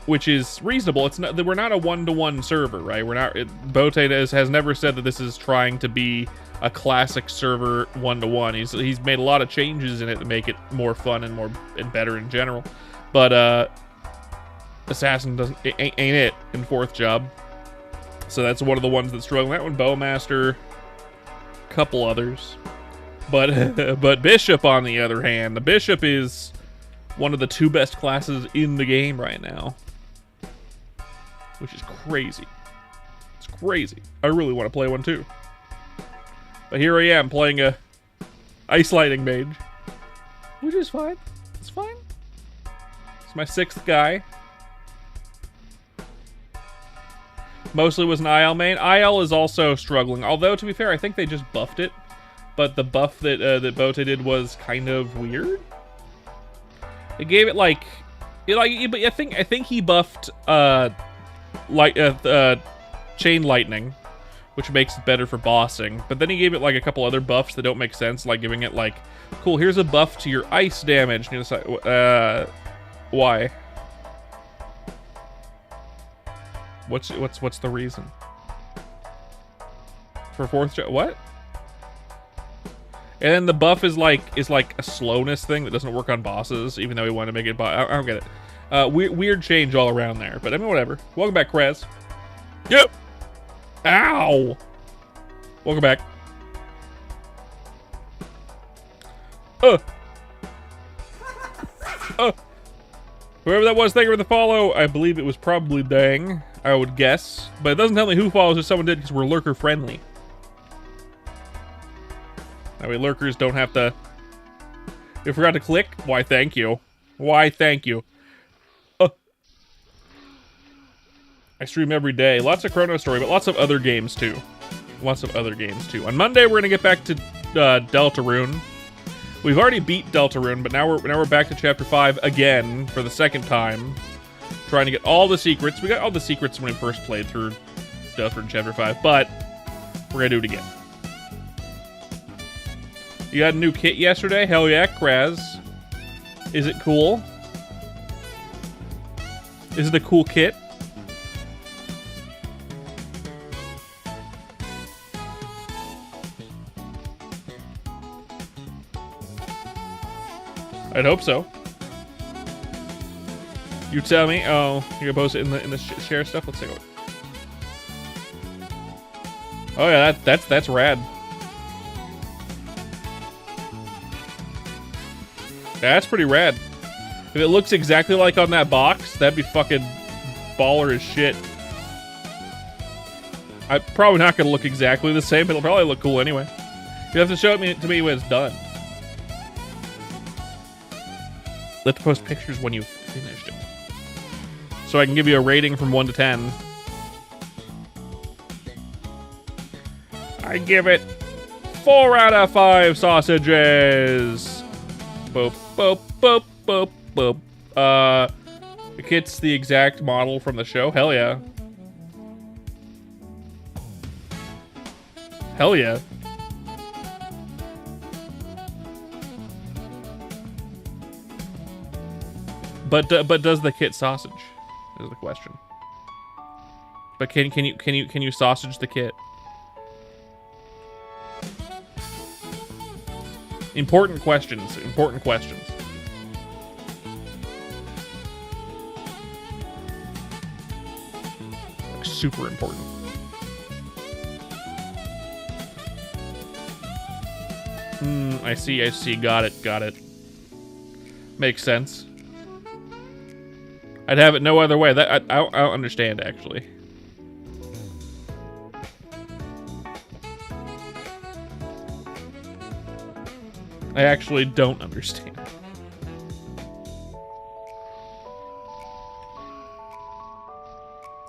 which is reasonable. It's not that we're not a one-to-one server, right? We're not. Bote has never said that this is trying to be a classic server one-to-one. He's made a lot of changes in it to make it more fun and better in general, but Assassin ain't it in 4th job. So that's one of the ones that's struggling. That one, Bowmaster, couple others. But Bishop, on the other hand, the Bishop is one of the 2 best classes in the game right now. Which is crazy. It's crazy. I really want to play one too. But here I am playing a Ice Lightning Mage. Which is fine. It's fine. It's my 6th guy. Mostly was an IL main. IL is also struggling. Although, to be fair, I think they just buffed it. But the buff that that Bote did was kind of weird. It gave it like, I think he buffed chain lightning, which makes it better for bossing. But then he gave it like a couple other buffs that don't make sense, like giving it like, cool, here's a buff to your ice damage. And it's like, why? What's the reason? For 4th job? What? And then the buff is like a slowness thing that doesn't work on bosses, even though we want to make it. I don't get it. Weird change all around there, but I mean, whatever. Welcome back, Krez. Yep. Ow. Welcome back. Whoever that was, thank you for the follow. I believe it was probably Dang, I would guess. But it doesn't tell me who follows if someone did, because we're lurker friendly. That way lurkers don't have to... You forgot to click? Why, thank you. Why, thank you. I stream every day. Lots of Chrono Story, but lots of other games too. Lots of other games too. On Monday, we're gonna get back to Deltarune. We've already beat Deltarune, but now we're back to Chapter 5 again for the second time, trying to get all the secrets. We got all the secrets when we first played through Deltarune Chapter 5, but we're gonna do it again. You got a new kit yesterday? Hell yeah, Kraz. Is it cool? Is it a cool kit? I'd hope so. You tell me. Oh, you're gonna post it in the share stuff. Let's take a look. Oh yeah, that's rad. That's pretty rad. If it looks exactly like on that box, that'd be fucking baller as shit. I'm probably not gonna look exactly the same, but it'll probably look cool anyway. You have to show it to me when it's done. Let's post pictures when you've finished it, so I can give you a rating from 1 to 10. I give it 4 out of 5 sausages. Boop, boop, boop, boop, boop. The kit's the exact model from the show. Hell yeah. Hell yeah. But does the kit sausage? Is the question. But can you sausage the kit? Important questions. Important questions. Like, super important. I see. Got it. Makes sense. I'd have it no other way. That I don't understand, actually. I actually don't understand.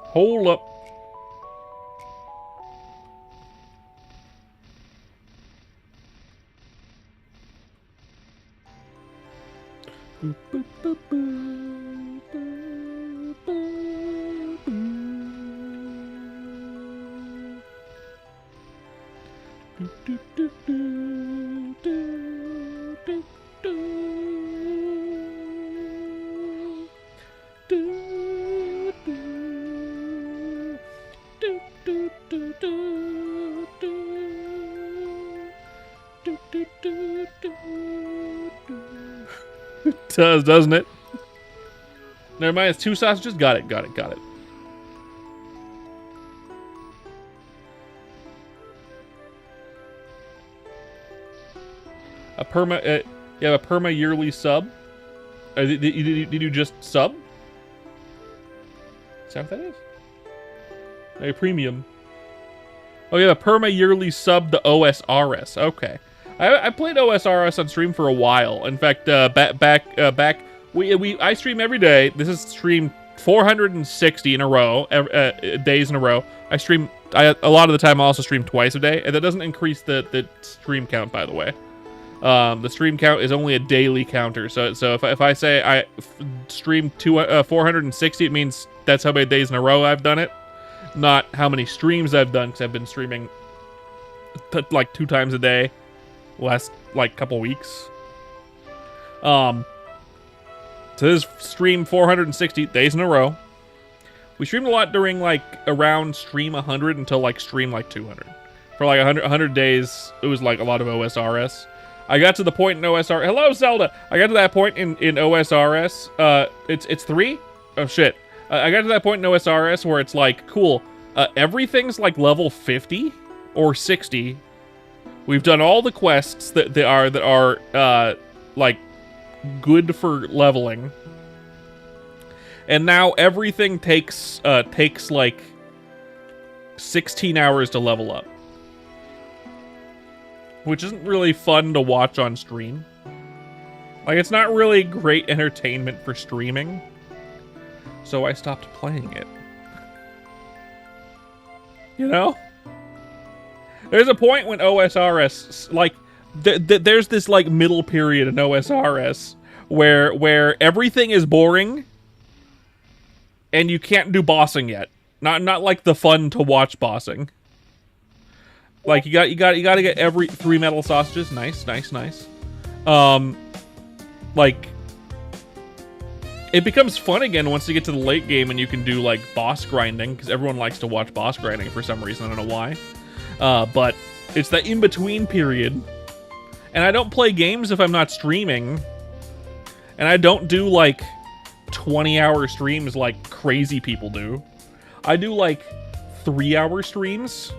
Hold up. Boop, boop, boop, boop, boop, boop, boop. Do, do, do, do, do, do, do. Do, do, do, do, do, do. Do, do, do, do, do. It does, doesn't it? Never mind, it's 2 sausages. Got it. You have a perma yearly sub? Did you just sub? Is that what that is? A premium. Oh, you have a perma yearly sub to OSRS. Okay. I played OSRS on stream for a while. In fact, back I stream every day. This is streamed 460 in a row, days in a row. A lot of the time I also stream twice a day, and that doesn't increase the stream count, by the way. The stream count is only a daily counter. So if I say I stream 460, it means that's how many days in a row I've done it, not how many streams I've done, because I've been streaming like 2 times a day last like couple weeks. So this is stream 460 days in a row. We streamed a lot during like around stream 100 until like stream like 200. For like 100 days, it was like a lot of OSRS. I got to the point in OSRS. Hello, Zelda. I got to that point in OSRS. It's 3. Oh shit. I got to that point in OSRS where it's like, cool. Everything's like level 50 or 60. We've done all the quests that are like good for leveling, and now everything takes like 16 hours to level up, which isn't really fun to watch on stream. Like, it's not really great entertainment for streaming, so I stopped playing it. You know? There's a point when OSRS, like, there's this, like, middle period in OSRS where everything is boring and you can't do bossing yet. Not like the fun to watch bossing. Like, you gotta get every 3 metal sausages. Nice. Like, it becomes fun again once you get to the late game and you can do, like, boss grinding, because everyone likes to watch boss grinding for some reason. I don't know why. But it's the in-between period. And I don't play games if I'm not streaming. And I don't do, like, 20-hour streams like crazy people do. I do, like, 3-hour streams.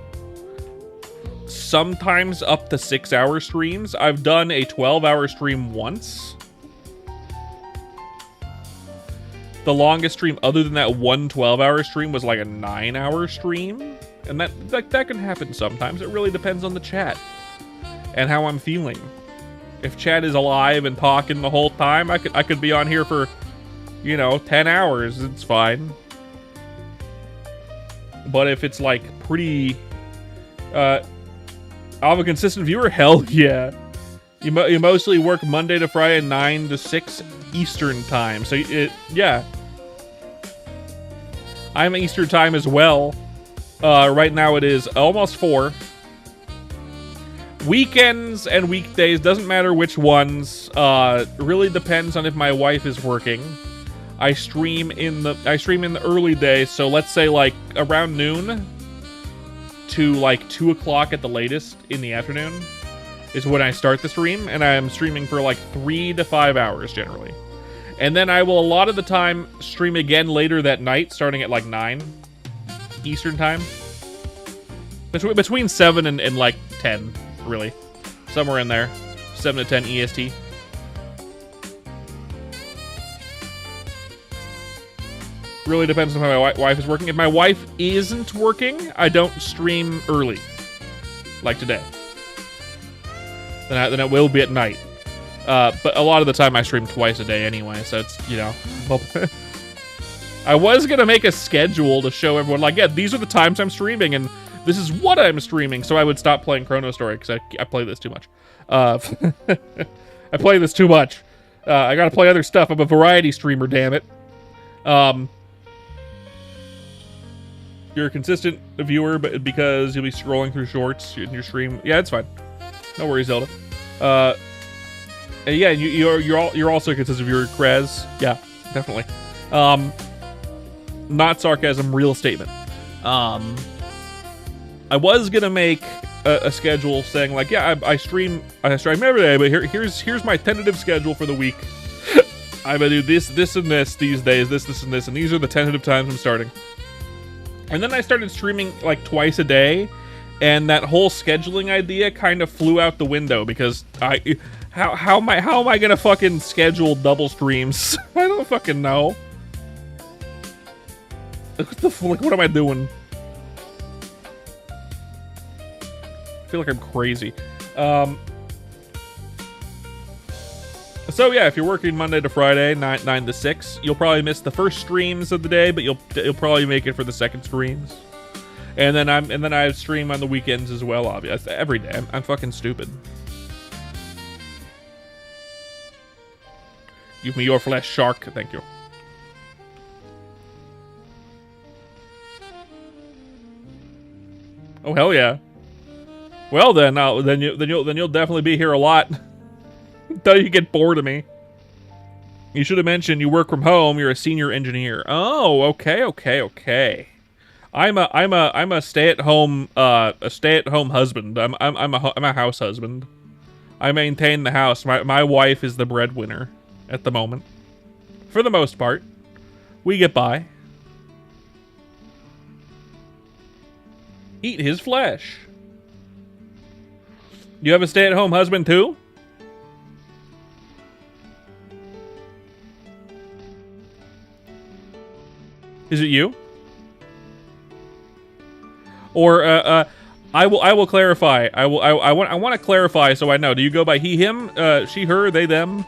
Sometimes up to 6-hour streams. I've done a 12-hour stream once. The longest stream other than that one 12-hour stream was like a 9-hour stream. And that can happen sometimes. It really depends on the chat and how I'm feeling. If chat is alive and talking the whole time, I could be on here for, you know, 10 hours. It's fine. But if it's like pretty I'm a consistent viewer, hell yeah. You mostly work Monday to Friday 9 to 6 Eastern time. So yeah. I'm Eastern time as well. Right now it is almost 4. Weekends and weekdays, doesn't matter which ones. Really depends on if my wife is working. I stream in the early days, so let's say like around noon to like 2 o'clock at the latest in the afternoon is when I start the stream, and I'm streaming for like 3 to 5 hours generally. And then I will a lot of the time stream again later that night, starting at like 9 Eastern time. Between 7 and like 10, really. Somewhere in there. 7 to 10 EST. Really depends on how my wife is working. If my wife isn't working, I don't stream early. Like today. Then it will be at night. But a lot of the time I stream twice a day anyway, so it's, you know. I was going to make a schedule to show everyone, like, yeah, these are the times I'm streaming, and this is what I'm streaming, so I would stop playing Chrono Story, because I play this too much. I play this too much. I gotta play other stuff. I'm a variety streamer, damn it. You're a consistent viewer, but because you'll be scrolling through shorts in your stream. Yeah, it's fine. No worries, Zelda. And yeah, you're also a consistent viewer, Krez. Yeah, definitely. Not sarcasm, real statement. I was gonna make a schedule saying like, yeah, I stream every day, but here's my tentative schedule for the week. I'm gonna do this and this these days, this and this, and these are the tentative times I'm starting. And then I started streaming like twice a day, and that whole scheduling idea kind of flew out the window because how am I gonna fucking schedule double streams? I don't fucking know. What am I doing? I feel like I'm crazy. So yeah, if you're working Monday to Friday, 9 to 6, you'll probably miss the first streams of the day, but you'll probably make it for the second streams. And then I stream on the weekends as well, obviously. Every day. I'm fucking stupid. Give me your flesh, shark. Thank you. Oh hell yeah. Well then, you'll definitely be here a lot. Until you get bored of me. You should have mentioned you work from home. You're a senior engineer. Oh, okay. I'm a stay-at-home husband. I'm a house husband. I maintain the house. My wife is the breadwinner at the moment. For the most part, we get by. Eat his flesh. You have a stay-at-home husband too? Is it you? Or I will clarify. I want to clarify so I know. Do you go by he, him, she, her, they, them?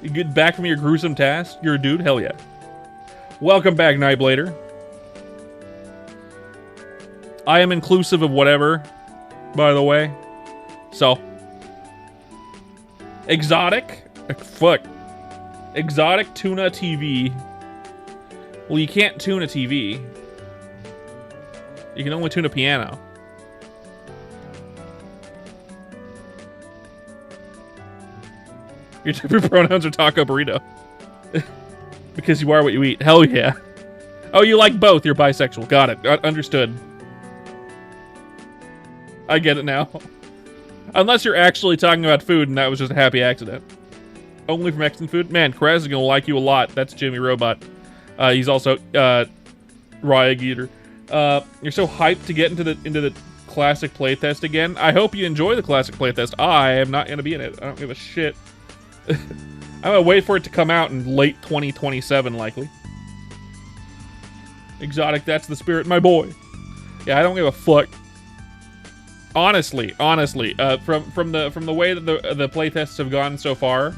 You get back from your gruesome task? You're a dude? Hell yeah. Welcome back, Nightblader. I am inclusive of whatever, by the way. So. Exotic? Fuck. Exotic tuna TV. Well, you can't tune a TV. You can only tune a piano. Your different pronouns are taco burrito. Because you are what you eat. Hell yeah. Oh, you like both. You're bisexual. Got it. Understood. I get it now. Unless you're actually talking about food and that was just a happy accident. Only for Mexican food? Man, Krez is going to like you a lot. That's Jimmy Robot. He's also raw egg eater. You're so hyped to get into the classic playtest again. I hope you enjoy the classic playtest. I am not going to be in it. I don't give a shit. I'm going to wait for it to come out in late 2027, likely. Exotic, that's the spirit, my boy. Yeah, I don't give a fuck. Honestly, from the way that the playtests have gone so far,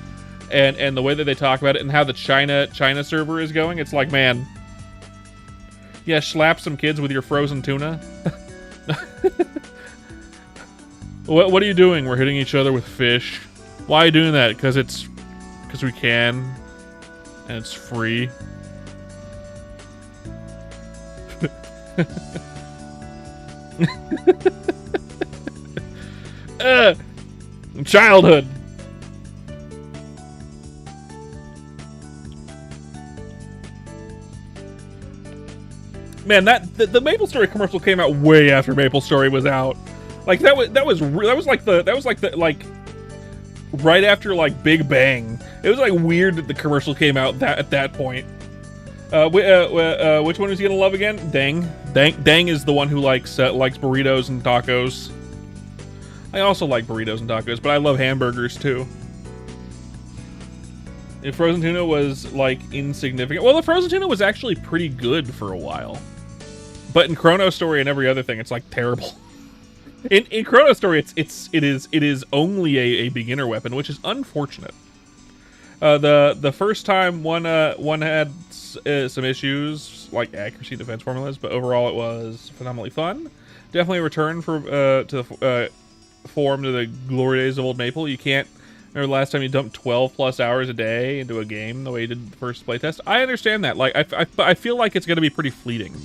and the way that they talk about it, and how the China server is going, it's like, man, yeah, slap some kids with your frozen tuna. What are you doing? We're hitting each other with fish. Why are you doing that? Because we can, and it's free. Childhood. Man, the Maple Story commercial came out way after Maple Story was out. Like that was like right after like Big Bang. It was like weird that the commercial came out at that point. Which one is he gonna love again? Dang is the one who likes burritos and tacos. I also like burritos and tacos, but I love hamburgers too. If frozen tuna was like insignificant, well, the frozen tuna was actually pretty good for a while. But in Chrono Story and every other thing, it's like terrible. In Chrono Story, it is only a beginner weapon, which is unfortunate. The first time one had some issues like accuracy defense formulas, but overall it was phenomenally fun. Definitely a return to the glory days of Old Maple. You can't remember the last time you dumped 12 plus hours a day into a game the way you did the first playtest. I understand that. Like I feel like it's going to be pretty fleeting.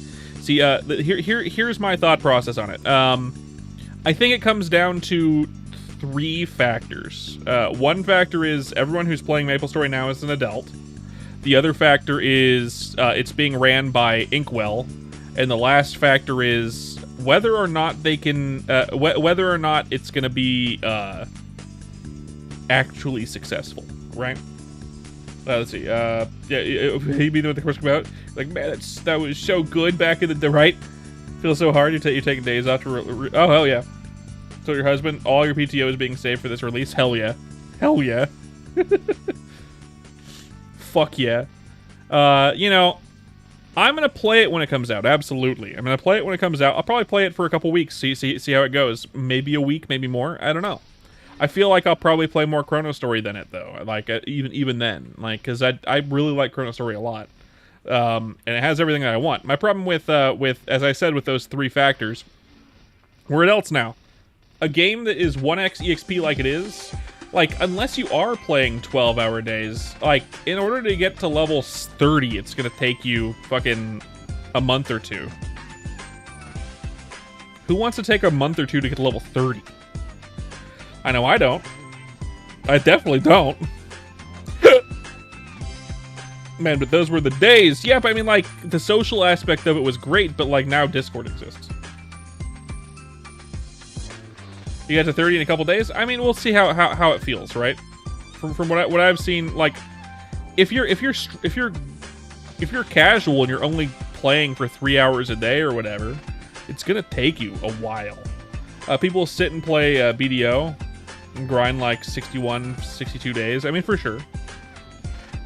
See, here's my thought process on it. I think it comes down to 3 factors. One factor is everyone who's playing Maple Story now is an adult. The other factor is it's being ran by Inkwell, and the last factor is whether or not they can, whether or not it's going to be actually successful, right? Let's see. Yeah, he'd be the one the commercial about. Like, man, that was so good back in the right. Feels so hard. You're taking days off to. Oh hell yeah. So your husband, all your PTO is being saved for this release. Hell yeah. Hell yeah. Fuck yeah. You know, I'm gonna play it when it comes out. Absolutely, I'm gonna play it when it comes out. I'll probably play it for a couple weeks. See how it goes. Maybe a week, maybe more. I don't know. I feel like I'll probably play more Chrono Story than it though. Like even then, like because I really like Chrono Story a lot, and it has everything that I want. My problem with as I said with those 3 factors, we're adults now. A game that is 1x EXP like it is, like unless you are playing 12-hour days, like in order to get to level 30, it's gonna take you fucking a month or 2. Who wants to take a month or 2 to get to level 30? I know I don't. I definitely don't. Man, but those were the days. Yeah, but I mean, like, the social aspect of it was great, but, like, now Discord exists. You get to 30 in a couple days? I mean, we'll see how it feels, right? From what I've seen, like, if you're casual and you're only playing for 3 hours a day or whatever, it's gonna take you a while. People sit and play BDO and grind like 61, 62 days. I mean, for sure.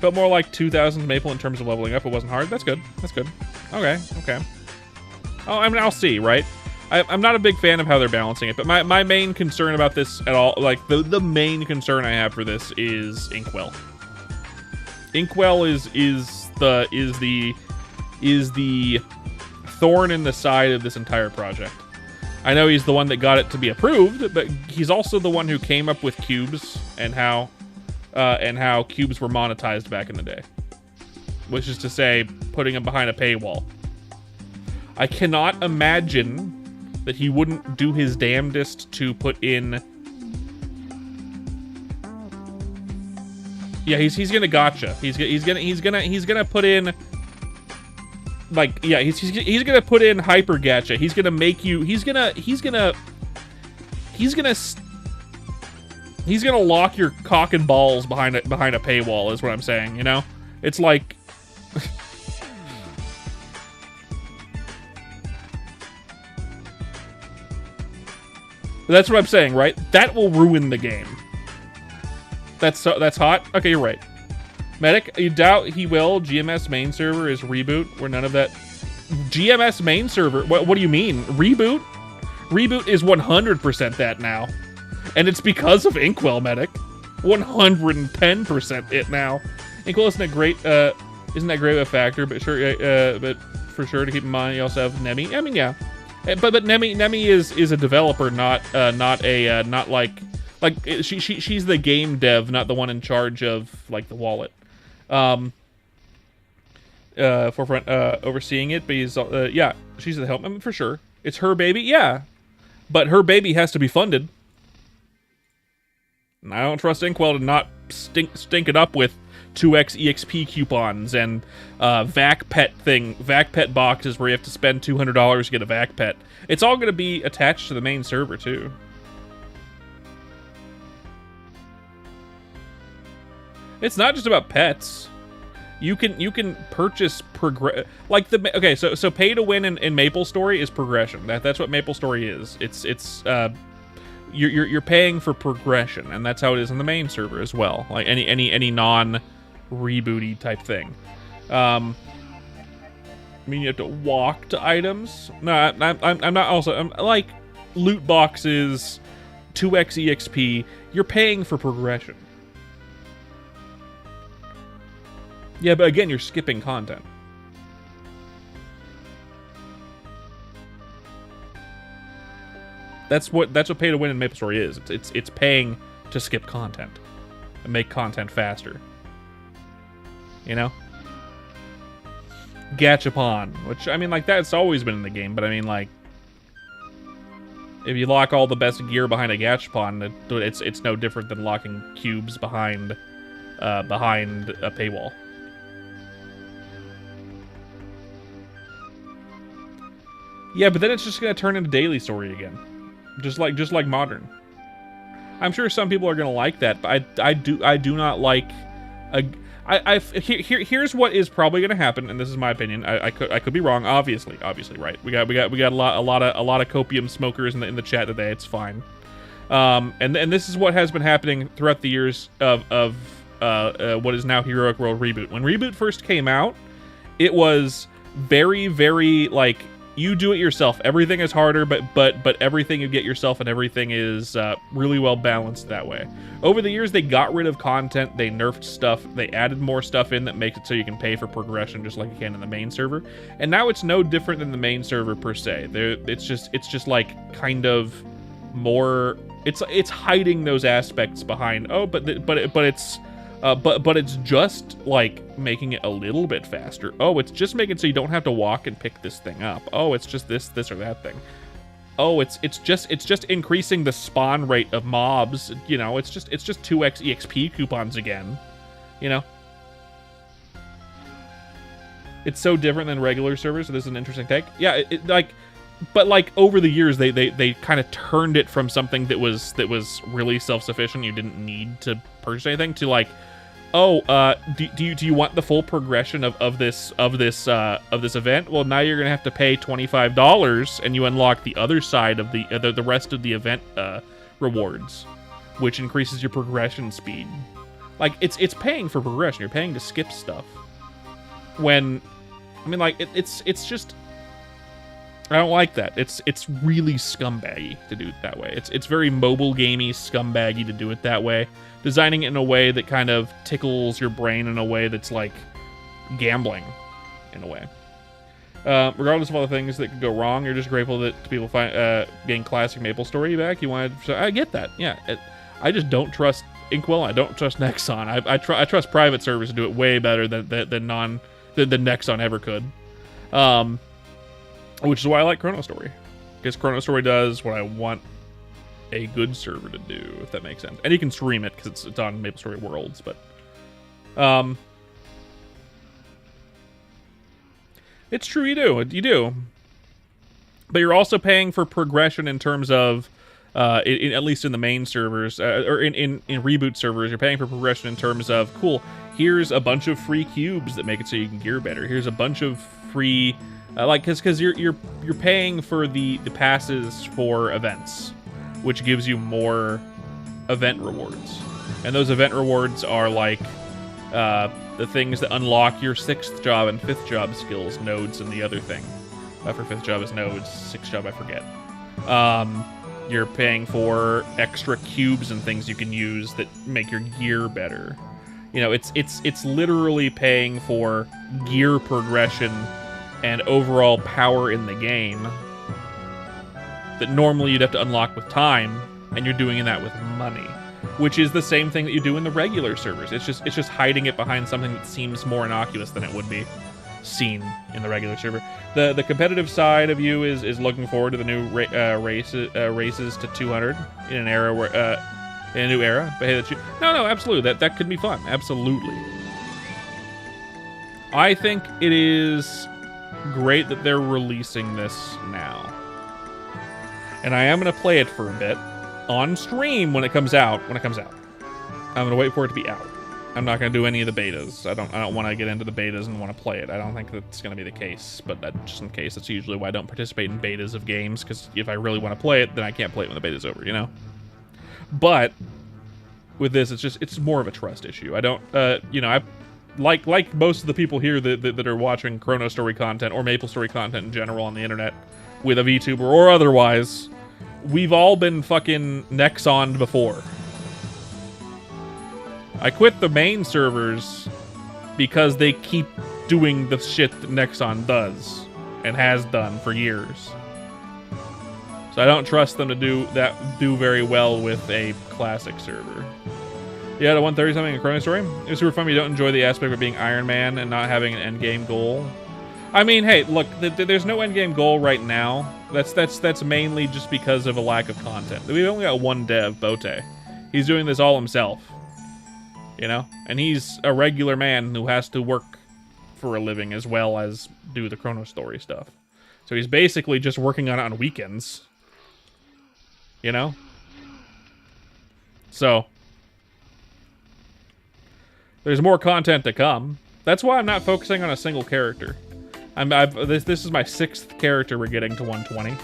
Felt more like 2,000 Maple in terms of leveling up. It wasn't hard. That's good. That's good. Okay. Oh, I mean, I'll see, right? I'm not a big fan of how they're balancing it, but my main concern about this at all, like the main concern I have for this is Inkwell. Inkwell is the is the thorn in the side of this entire project. I know he's the one that got it to be approved, but he's also the one who came up with cubes and how cubes were monetized back in the day. Which is to say, putting them behind a paywall. I cannot imagine that he wouldn't do his damnedest to put in. Yeah, he's gonna gotcha. He's gonna put in. Like, yeah, he's gonna put in hyper gacha. He's gonna make you. He's gonna lock your cock and balls behind a paywall. Is what I'm saying. You know, it's like. That's what I'm saying, right? That will ruin the game. That's hot. Okay, you're right. Medic, you doubt he will. GMS main server is reboot, where none of that. GMS main server? What do you mean? Reboot? Reboot is 100% that now. And it's because of Inkwell, Medic. 110% it now. Inkwell isn't that great of a factor, but sure, but for sure to keep in mind, you also have Nemi. I mean, yeah. But Nemi is a developer, not like she's the game dev, not the one in charge of like the wallet. Forefront overseeing it, but he's yeah, she's the help. I mean, for sure, it's her baby, yeah, but her baby has to be funded. And I don't trust Inkwell to not stink it up with 2x EXP coupons and vac pet boxes where you have to spend $200 to get a vac pet. It's all going to be attached to the main server too. It's not just about pets. You can purchase like the okay. So pay to win in MapleStory is progression. That's what MapleStory is. It's you're paying for progression, and that's how it is in the main server as well. Like any non rebooty type thing. I mean, you have to walk to items. No, I'm not. Also, I'm like loot boxes, 2x EXP. You're paying for progression. Yeah, but again, you're skipping content. That's what pay to win in MapleStory is. It's paying to skip content and make content faster. You know? Gachapon, which I mean, like that's always been in the game, but I mean, like, if you lock all the best gear behind a Gachapon, it's no different than locking cubes behind a paywall. Yeah, but then it's just gonna turn into daily story again, just like modern. I'm sure some people are gonna like that, but I do not like. Here's what is probably gonna happen, and this is my opinion. I could be wrong. Obviously, right. We got a lot of copium smokers in the chat today. It's fine. And this is what has been happening throughout the years of what is now Heroic World Reboot. When Reboot first came out, it was very, very like. You do it yourself. Everything is harder, but everything you get yourself and everything is really well balanced that way. Over the years, they got rid of content, they nerfed stuff, they added more stuff in that makes it so you can pay for progression just like you can in the main server. And now it's no different than the main server per se. It's just like kind of more. It's hiding those aspects behind. Oh, but it's just like making it a little bit faster. Oh, it's just making it so you don't have to walk and pick this thing up. Oh, it's just this or that thing. Oh, it's just increasing the spawn rate of mobs. You know, it's just 2x EXP coupons again. You know, it's so different than regular servers. So this is an interesting take. Yeah, but like over the years, they kind of turned it from something that was really self-sufficient. You didn't need to purchase anything to like. Oh, do you want the full progression of this event? Well, now you're gonna have to pay $25, and you unlock the other side of the rest of the event rewards, which increases your progression speed. Like it's paying for progression. You're paying to skip stuff. When, I mean, like it's just. I don't like that. It's really scumbaggy to do it that way. It's very mobile gamey, scumbaggy to do it that way. Designing it in a way that kind of tickles your brain in a way that's like gambling, in a way. Regardless of all the things that could go wrong, you're just grateful that people find getting classic MapleStory back. You wanted, so I get that. Yeah, I just don't trust Inkwell. I don't trust Nexon. I trust private servers to do it way better than Nexon ever could. Which is why I like Chrono Story, because Chrono Story does what I want a good server to do, if that makes sense. And you can stream it because it's on MapleStory Worlds, but it's true, you do. But you're also paying for progression in terms of, at least in the main servers, or in reboot servers, you're paying for progression in terms of, cool, here's a bunch of free cubes that make it so you can gear better. Here's a bunch of free, because you're paying for the passes for events, which gives you more event rewards. And those event rewards are like the things that unlock your 6th job and 5th job skills, nodes, and the other thing. For 5th job is nodes, 6th job I forget. You're paying for extra cubes and things you can use that make your gear better. You know, it's literally paying for gear progression and overall power in the game that normally you'd have to unlock with time, and you're doing that with money, which is the same thing that you do in the regular servers. It's just hiding it behind something that seems more innocuous than it would be seen in the regular server. The competitive side of you is looking forward to the new races to 200 in an era where in a new era. But hey, no, absolutely, that could be fun. Absolutely. I think it is great that they're releasing this now, and I am going to play it for a bit on stream when it comes out. I'm going to wait for it to be out. I'm not going to do any of the betas. I don't want to get into the betas and want to play it. I don't think that's going to be the case, but just in case, that's usually why I don't participate in betas of games, because if I really want to play it, then I can't play it when the beta's over, you know? But with this, it's more of a trust issue. I don't, I like most of the people here that are watching Chrono Story content or MapleStory content in general on the internet, with a VTuber or otherwise, we've all been fucking Nexon'd before. I quit the main servers because they keep doing the shit that Nexon does and has done for years. So I don't trust them to do very well with a classic server. Yeah, the 130 something in Chrono Story. It's super fun. You don't enjoy the aspect of being Iron Man and not having an end game goal. I mean, hey, look, there's no end game goal right now. That's mainly just because of a lack of content. We've only got one dev, Bote. He's doing this all himself. You know? And he's a regular man who has to work for a living as well as do the Chrono Story stuff. So he's basically just working on it on weekends. You know? So there's more content to come. That's why I'm not focusing on a single character. This is my 6th character we're getting to 120.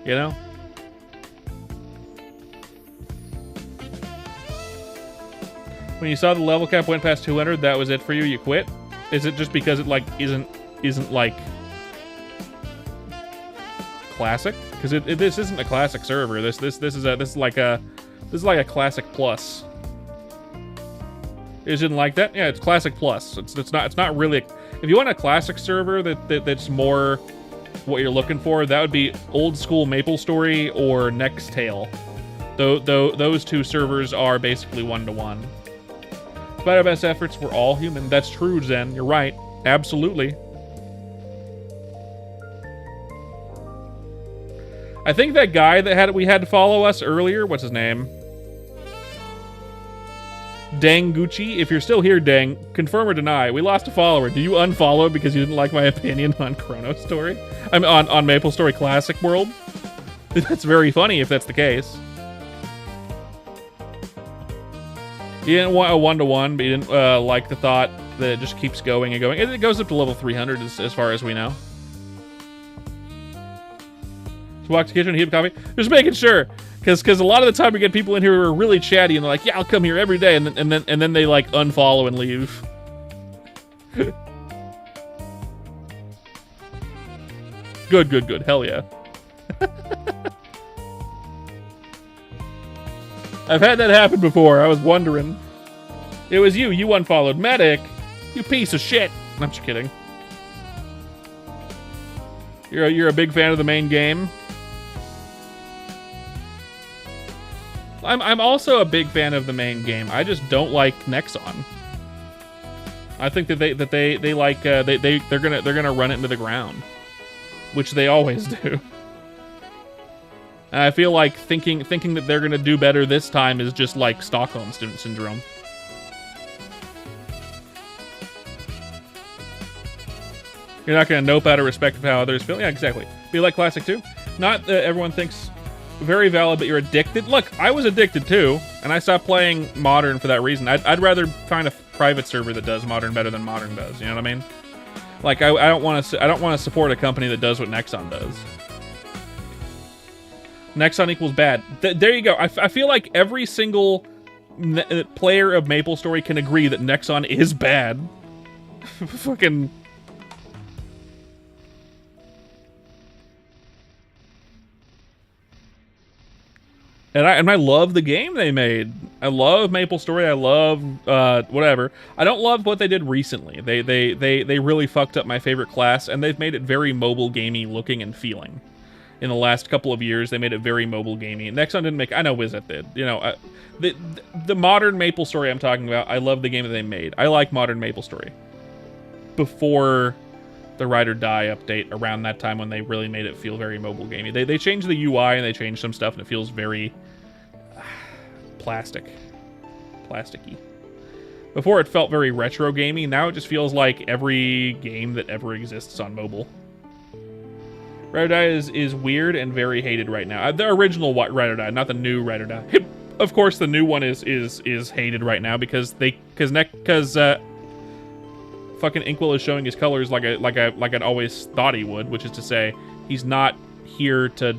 You know? When you saw the level cap went past 200, that was it for you? You quit? Is it just because it like isn't like classic? Because this isn't a classic server. This is like a classic plus. You didn't like that? Yeah, it's classic plus. It's not really. If you want a classic server that's more what you're looking for, that would be old school MapleStory or Nextale. Those two servers are basically 1-to-1. Despite our best efforts, we're all human. That's true, Zen. You're right. Absolutely. I think that guy that we had to follow us earlier, what's his name? Danguchi, if you're still here, Dang, confirm or deny. We lost a follower. Do you unfollow because you didn't like my opinion on Chrono Story? I'm on MapleStory Classic World. That's very funny if that's the case. You didn't want a 1-to-1, but you didn't like the thought that it just keeps going and going. It goes up to level 300 as far as we know. So walk to the kitchen and heat up coffee. Just making sure. Because a lot of the time we get people in here who are really chatty and they're like, yeah, I'll come here every day, and then they like unfollow and leave. Good. Hell yeah. I've had that happen before. I was wondering. It was you. You unfollowed. Medic. You piece of shit. I'm just kidding. You're a big fan of the main game. I'm also a big fan of the main game. I just don't like Nexon. I think that they're gonna run it into the ground, which they always do. And I feel like thinking that they're gonna do better this time is just like Stockholm syndrome. You're not gonna nope out of respect for how others feel. Yeah, exactly. Be like Classic 2. Not that everyone thinks very valid, but you're addicted. Look, I was addicted too, and I stopped playing Modern for that reason. I'd rather find a private server that does Modern better than Modern does. You know what I mean? Like I don't want to support a company that does what Nexon does. Nexon equals bad. There you go. I feel like every single player of MapleStory can agree that Nexon is bad. Fucking. And I love the game they made. I love MapleStory. I love whatever. I don't love what they did recently. They really fucked up my favorite class, and they've made it very mobile gamey looking and feeling. In the last couple of years, they made it very mobile gamey. Nexon didn't make. I know Wizet did. You know, the modern MapleStory I'm talking about. I love the game that they made. I like modern MapleStory. Before the Ride or Die update, around that time when they really made it feel very mobile gamey. They changed the UI and they changed some stuff, and it feels very plasticky. Before it felt very retro gamey. Now it just feels like every game that ever exists on mobile. Ride or Die is weird and very hated right now. The original Ride or Die, not the new Ride or Die. Of course, the new one is hated right now because fucking Inkwell is showing his colors like I'd always thought he would, which is to say, he's not here to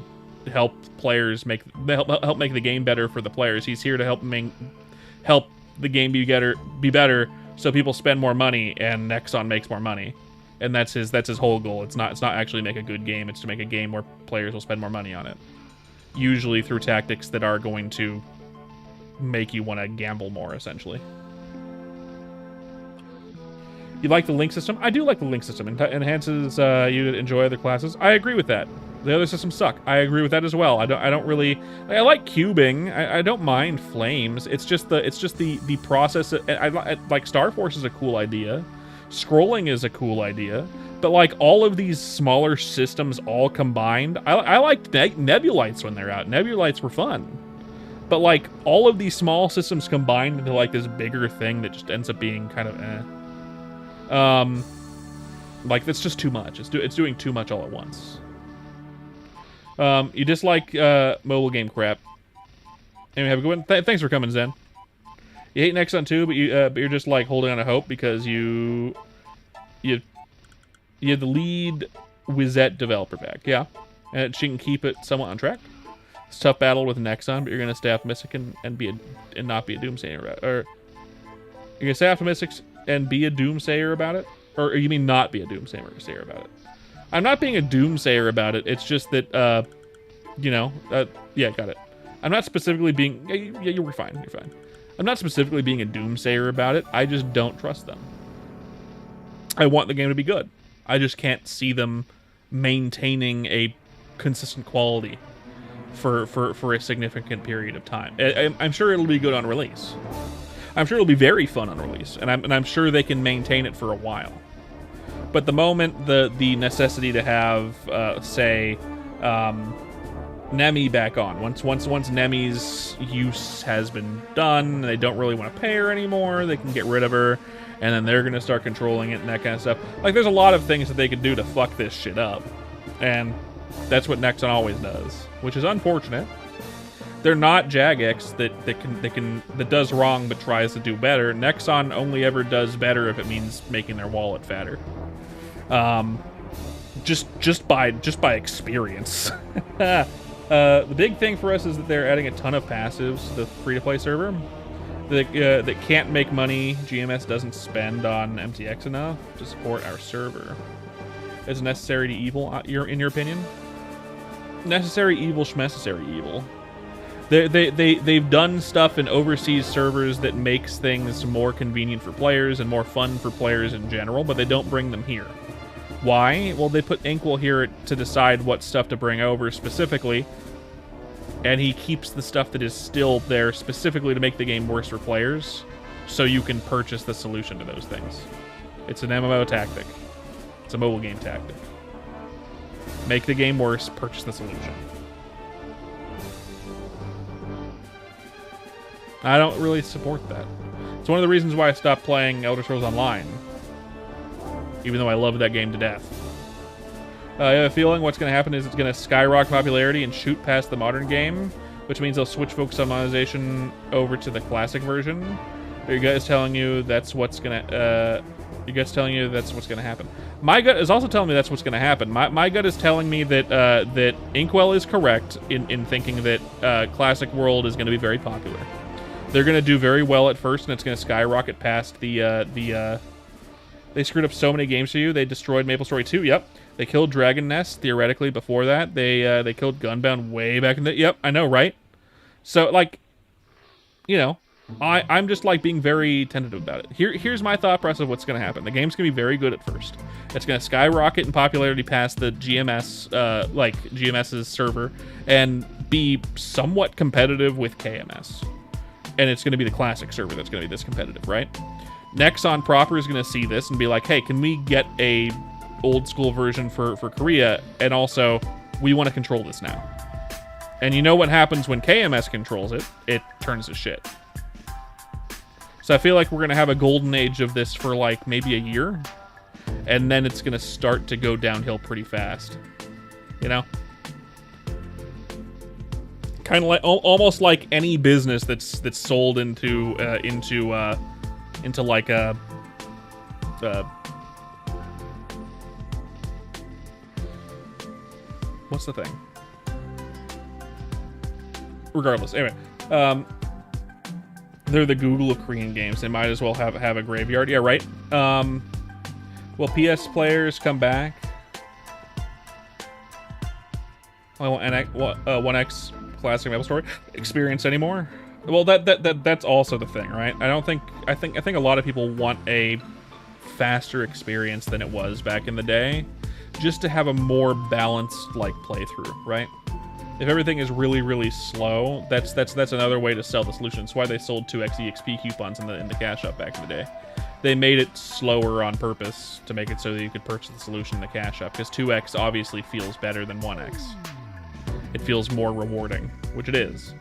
help players help make the game better for the players. He's here to help the game be better, so people spend more money and Nexon makes more money, and that's his whole goal. It's not actually make a good game. It's to make a game where players will spend more money on it, usually through tactics that are going to make you want to gamble more, essentially. You like the link system? I do like the link system. It enhances you to enjoy other classes. I agree with that. The other systems suck. I agree with that as well. I don't really. I like cubing. I don't mind flames. It's just the process. I like Star Force is a cool idea. Scrolling is a cool idea. But like all of these smaller systems all combined, I liked Nebulites when they're out. Nebulites were fun. But like all of these small systems combined into like this bigger thing that just ends up being kind of like that's just too much. It's doing too much all at once. You dislike mobile game crap. Anyway, have a good one. Thanks for coming, Zen. You hate Nexon 2, but you're just like holding on to hope because you have the lead Wizet developer back. Yeah, and she can keep it somewhat on track. It's a tough battle with Nexon, but you're gonna stay optimistic and not be a doomsayer about it. Or you're gonna stay optimistic and be a doomsayer about it? Or you mean not be a doomsayer about it? I'm not being a doomsayer about it. It's just that, yeah, got it. I'm not specifically being... Yeah, you were fine. You're fine. I'm not specifically being a doomsayer about it. I just don't trust them. I want the game to be good. I just can't see them maintaining a consistent quality for a significant period of time. I'm sure it'll be good on release. I'm sure it'll be very fun on release, and I'm sure they can maintain it for a while. But the moment the necessity to have, say, Nemi back on, once Nemi's use has been done, and they don't really want to pay her anymore, they can get rid of her, and then they're gonna start controlling it and that kind of stuff. Like, there's a lot of things that they could do to fuck this shit up, and that's what Nexon always does, which is unfortunate. They're not Jagex that does wrong but tries to do better. Nexon only ever does better if it means making their wallet fatter. Just by experience. The big thing for us is that they're adding a ton of passives to the free-to-play server that can't make money. GMS doesn't spend on MTX enough to support our server. Is necessary to evil, in your opinion? Necessary evil, schmecessary evil. They've done stuff in overseas servers that makes things more convenient for players and more fun for players in general, but they don't bring them here. Why? Well, they put Inkwell here to decide what stuff to bring over specifically, and he keeps the stuff that is still there specifically to make the game worse for players, so you can purchase the solution to those things. It's an MMO tactic. It's a mobile game tactic. Make the game worse, purchase the solution. I don't really support that. It's one of the reasons why I stopped playing Elder Scrolls Online, even though I love that game to death. I have a feeling what's going to happen is it's going to skyrocket popularity and shoot past the modern game, which means they'll switch focus on monetization over to the classic version. Are you guys telling you that's what's going to... you guys telling you that's what's going to happen? My gut is also telling me that's what's going to happen. My gut is telling me that that Inkwell is correct in thinking that Classic World is going to be very popular. They're going to do very well at first, and it's going to skyrocket past the they screwed up so many games for you. They destroyed MapleStory 2. Yep. They killed Dragon Nest theoretically before that. They killed Gunbound way back in the... Yep, I know, right? So, like, you know, I'm just, like, being very tentative about it. Here's my thought process of what's going to happen. The game's going to be very good at first. It's going to skyrocket in popularity past the GMS, GMS's server, and be somewhat competitive with KMS. And it's going to be the classic server that's going to be this competitive, right? Nexon proper is going to see this and be like, hey, can we get a old school version for Korea? And also, we want to control this now. And you know what happens when KMS controls it? It turns to shit. So I feel like we're going to have a golden age of this for like maybe a year. And then it's going to start to go downhill pretty fast. You know? Kind of like almost like any business that's sold into like a what's the thing? Regardless, anyway, they're the Google of Korean games. They might as well have a graveyard. Yeah, right. Will PS players come back? I want 1X classic MapleStory experience anymore. Well, that's also the thing, right? I think a lot of people want a faster experience than it was back in the day, just to have a more balanced like playthrough, right? If everything is really, really slow, that's another way to sell the solution. That's why they sold 2x EXP coupons in the cash shop back in the day. They made it slower on purpose to make it so that you could purchase the solution in the cash shop, because 2x obviously feels better than 1x. It feels more rewarding, which it is.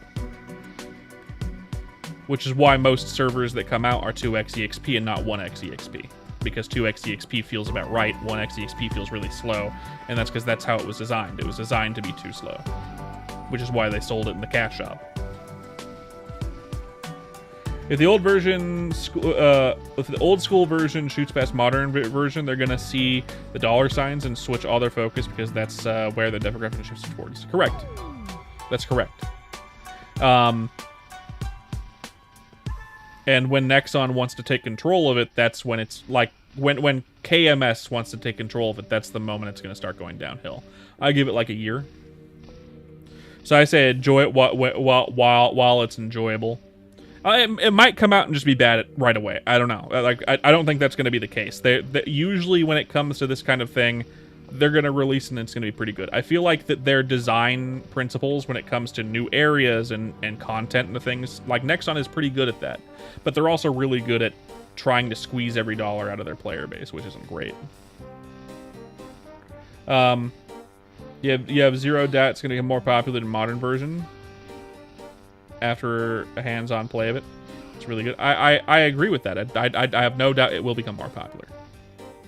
Which is why most servers that come out are 2x EXP and not 1x EXP. Because 2x EXP feels about right, 1x EXP feels really slow, and that's because that's how it was designed. It was designed to be too slow. Which is why they sold it in the cash shop. If the old version, if the old school version shoots past modern version, they're gonna see the dollar signs and switch all their focus, because that's where the demographic shifts towards. Correct. That's correct. And when Nexon wants to take control of it, that's when it's like when KMS wants to take control of it. That's the moment it's gonna start going downhill. I give it like a year. So I say enjoy it while it's enjoyable. It might come out and just be bad right away. I don't know. I don't think that's going to be the case. They usually, when it comes to this kind of thing, they're going to release and it's going to be pretty good. I feel like that their design principles when it comes to new areas and content and the things, like Nexon is pretty good at that. But they're also really good at trying to squeeze every dollar out of their player base, which isn't great. You have zero doubt it's going to get more popular than modern version after a hands-on play of it. It's really good. I agree with that. I have no doubt it will become more popular.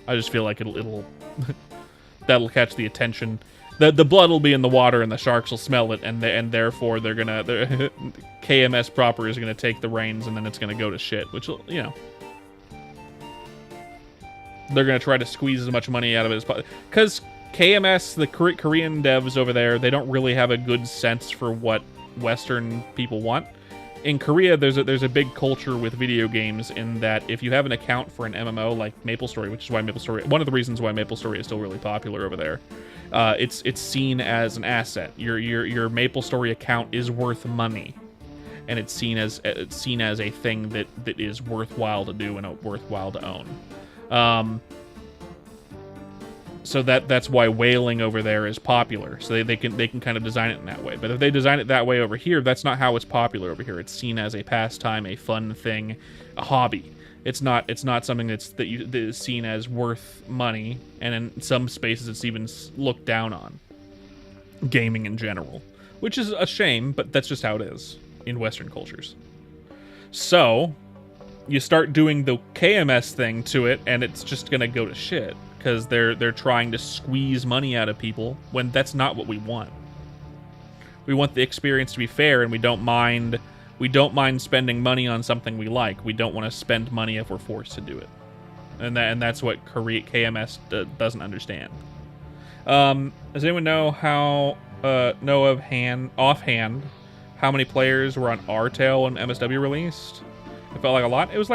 I just feel like it'll that'll catch the attention. The blood will be in the water and the sharks will smell it, and therefore they're KMS proper is gonna take the reins, and then it's gonna go to shit, which will, you know, they're gonna try to squeeze as much money out of it as possible, because KMS, the Korean devs over there, they don't really have a good sense for what Western people want. In Korea, there's a big culture with video games in that if you have an account for an MMO like MapleStory, which is why one of the reasons why MapleStory is still really popular over there, it's seen as an asset. Your MapleStory account is worth money, and it's seen as a thing that is worthwhile to do and worthwhile to own. So that's why whaling over there is popular. So they can kind of design it in that way. But if they design it that way over here, that's not how it's popular over here. It's seen as a pastime, a fun thing, a hobby. It's not something that is seen as worth money, and in some spaces it's even looked down on. Gaming in general, which is a shame, but that's just how it is in Western cultures. So you start doing the KMS thing to it, and it's just gonna go to shit. Because they're trying to squeeze money out of people when that's not what we want. We want the experience to be fair, and we don't mind spending money on something we like. We don't want to spend money if we're forced to do it, and that's what KMS doesn't understand. Does anyone know offhand how many players were on R-Tail when MSW released? It felt like a lot. It was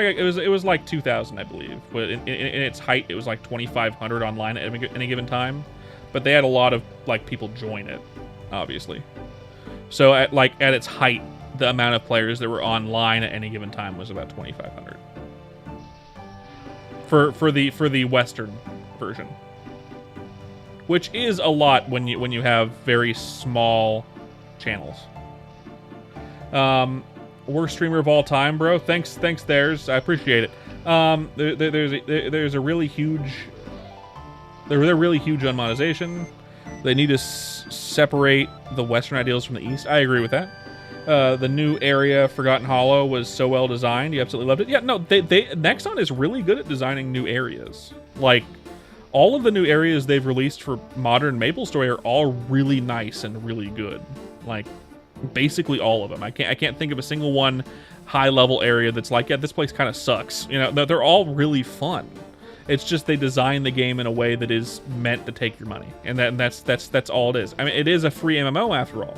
like 2,000, I believe. But in its height, it was like 2,500 online at any given time. But they had a lot of like people join it, obviously. So at its height, the amount of players that were online at any given time was about 2,500 for the Western version, which is a lot when you have very small channels. Worst streamer of all time, bro. Thanks, Theirs. I appreciate it. There's a really huge... They're really huge on monetization. They need to separate the Western ideals from the East. I agree with that. The new area, Forgotten Hollow, was so well designed. You absolutely loved it. Yeah, no, Nexon is really good at designing new areas. Like, all of the new areas they've released for modern MapleStory are all really nice and really good. Like, basically all of them. I can't think of a single one high-level area that's like, yeah, this place kind of sucks. You know, they're all really fun. It's just they design the game in a way that is meant to take your money, and that's all it is. I mean, it is a free MMO after all.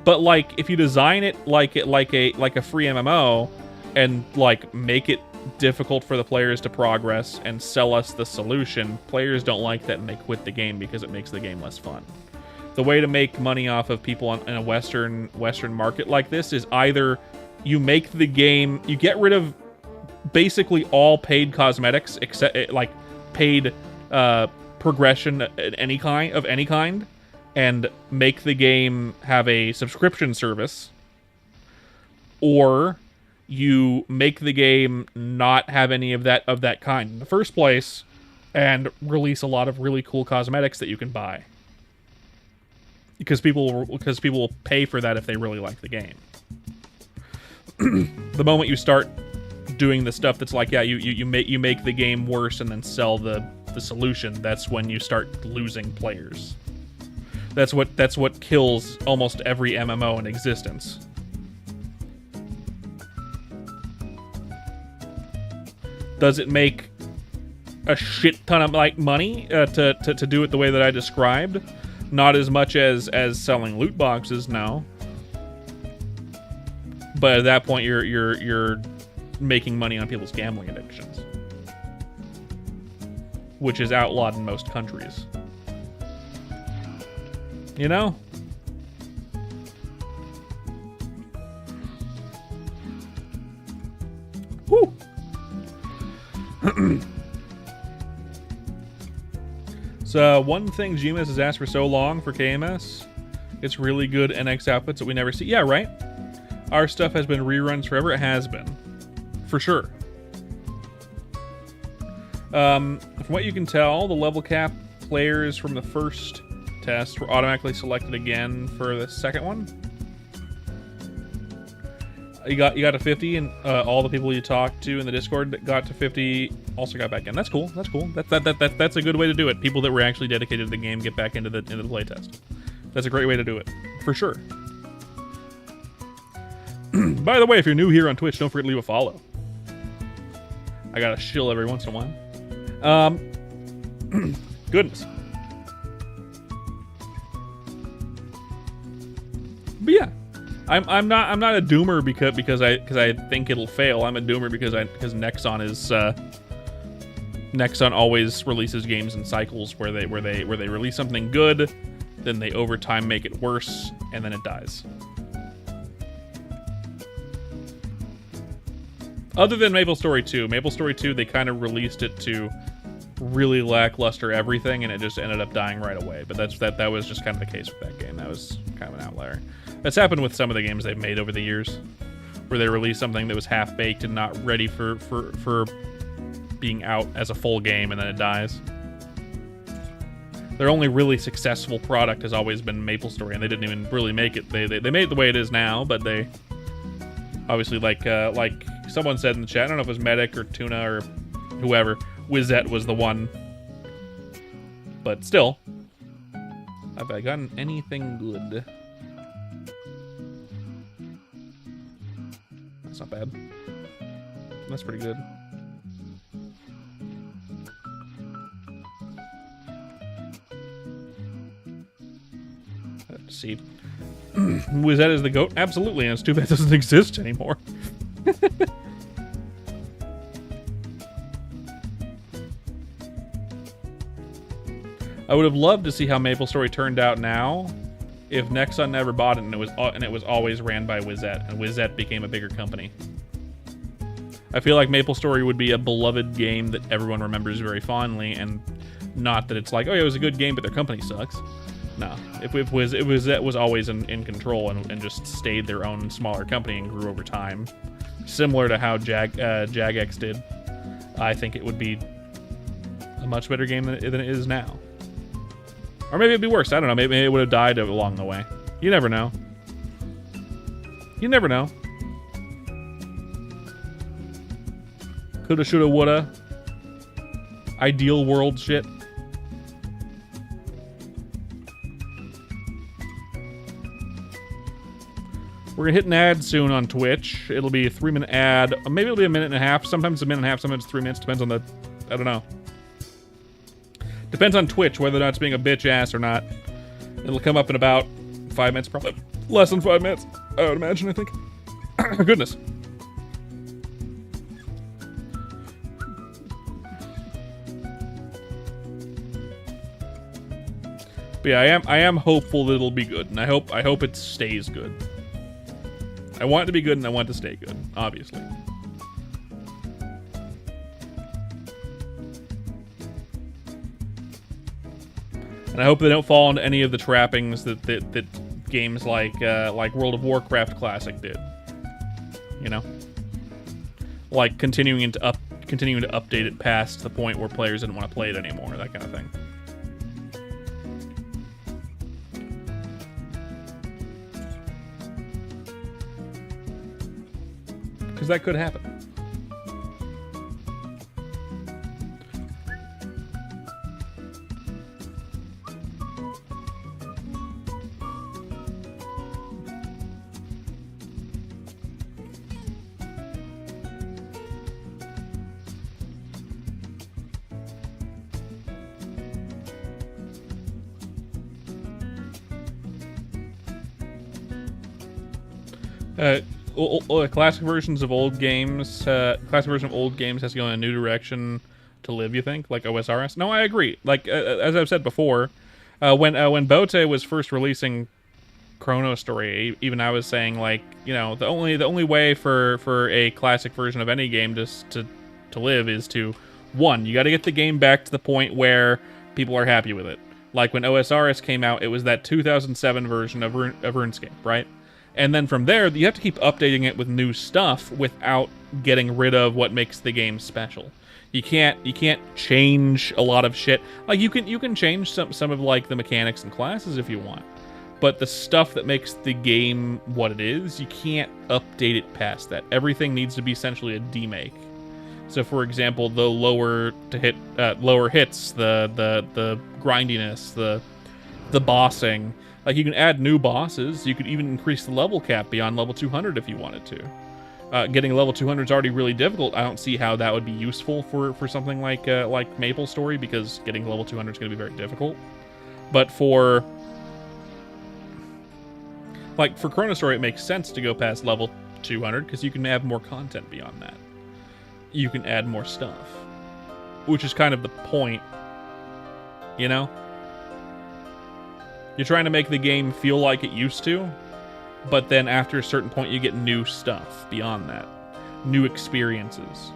But like, if you design it like a free MMO, and like make it difficult for the players to progress and sell us the solution, players don't like that and they quit the game because it makes the game less fun. The way to make money off of people in a Western market like this is either you make the game, you get rid of basically all paid cosmetics except like paid progression of any kind, and make the game have a subscription service, or you make the game not have any of that kind in the first place, and release a lot of really cool cosmetics that you can buy. Because people will pay for that if they really like the game. The moment you start doing the stuff that's like, yeah, you make the game worse and then sell the solution, that's when you start losing players. That's what kills almost every MMO in existence. Does it make a shit ton of like money to do it the way that I described? Not as much as selling loot boxes, no. But at that point, you're making money on people's gambling addictions, which is outlawed in most countries. You know? Woo! So, one thing GMS has asked for so long for KMS, it's really good NX outputs that we never see. Yeah, right? Our stuff has been reruns forever. It has been. For sure. From what you can tell, the level cap players from the first test were automatically selected again for the second one. You got to 50, and all the people you talked to in the Discord that got to 50 also got back in. That's cool. That's cool. That's a good way to do it. People that were actually dedicated to the game get back into the playtest. That's a great way to do it, for sure. By the way, if you're new here on Twitch, don't forget to leave a follow. I gotta shill every once in a while. Goodness. But yeah, I'm not a doomer because I think it'll fail. I'm a doomer because Nexon is Nexon always releases games in cycles where they release something good, then they over time make it worse, and then it dies. Other than MapleStory 2. MapleStory 2, they kind of released it to really lackluster everything, and it just ended up dying right away. But that was just kind of the case with that game. That was kind of an outlier. That's happened with some of the games they've made over the years, where they released something that was half-baked and not ready for being out as a full game, and then it dies. Their only really successful product has always been MapleStory, and they didn't even really make it. They made it the way it is now, but they obviously, like someone said in the chat, I don't know if it was Medic or Tuna or whoever, Wizette was the one. But still, have I gotten anything good? That's not bad. That's pretty good. Let's see. Wizette is the GOAT? Absolutely, and it's too bad it doesn't exist anymore. I would have loved to see how MapleStory turned out now if Nexon never bought it and it was always ran by Wizette, and Wizette became a bigger company. I feel like MapleStory would be a beloved game that everyone remembers very fondly, and not that it's like, oh yeah, it was a good game, but their company sucks. No, if Wizette was always in control and just stayed their own smaller company and grew over time, similar to how Jagex did, I think it would be a much better game than it is now. Or maybe it'd be worse. I don't know. Maybe it would have died along the way. You never know. You never know. Coulda, shoulda, woulda. Ideal world shit. We're gonna hit an ad soon on Twitch. It'll be a 3-minute ad. Maybe it'll be a minute and a half. Sometimes a minute and a half. Sometimes 3 minutes. Depends on the... I don't know. Depends on Twitch, whether or not it's being a bitch ass or not. It'll come up in about 5 minutes, probably less than 5 minutes, I would imagine, I think. Goodness. But yeah, I am hopeful that it'll be good, and I hope it stays good. I want it to be good, and I want it to stay good, obviously. And I hope they don't fall into any of the trappings that games like World of Warcraft Classic did. You know, like continuing to update it past the point where players didn't want to play it anymore, that kind of thing. Because that could happen. Classic versions of old games. Classic version of old games has to go in a new direction to live. You think, like OSRS? No, I agree. Like as I've said before, when Bote was first releasing Chrono Story, even I was saying, like, you know, the only way for a classic version of any game to live is to, one, you got to get the game back to the point where people are happy with it. Like when OSRS came out, it was that 2007 version of RuneScape, right? And then from there, you have to keep updating it with new stuff without getting rid of what makes the game special. You can't change a lot of shit. Like you can change some of like the mechanics and classes if you want, but the stuff that makes the game what it is, you can't update it past that. Everything needs to be essentially a demake. So, for example, the lower hits, the grindiness, the bossing. Like, you can add new bosses. You could even increase the level cap beyond level 200 if you wanted to. Getting level 200 is already really difficult. I don't see how that would be useful for something like MapleStory, because getting level 200 is going to be very difficult. But for Chrono Story, it makes sense to go past level 200 because you can have more content beyond that. You can add more stuff, which is kind of the point, you know? You're trying to make the game feel like it used to, but then after a certain point you get new stuff beyond that. New experiences.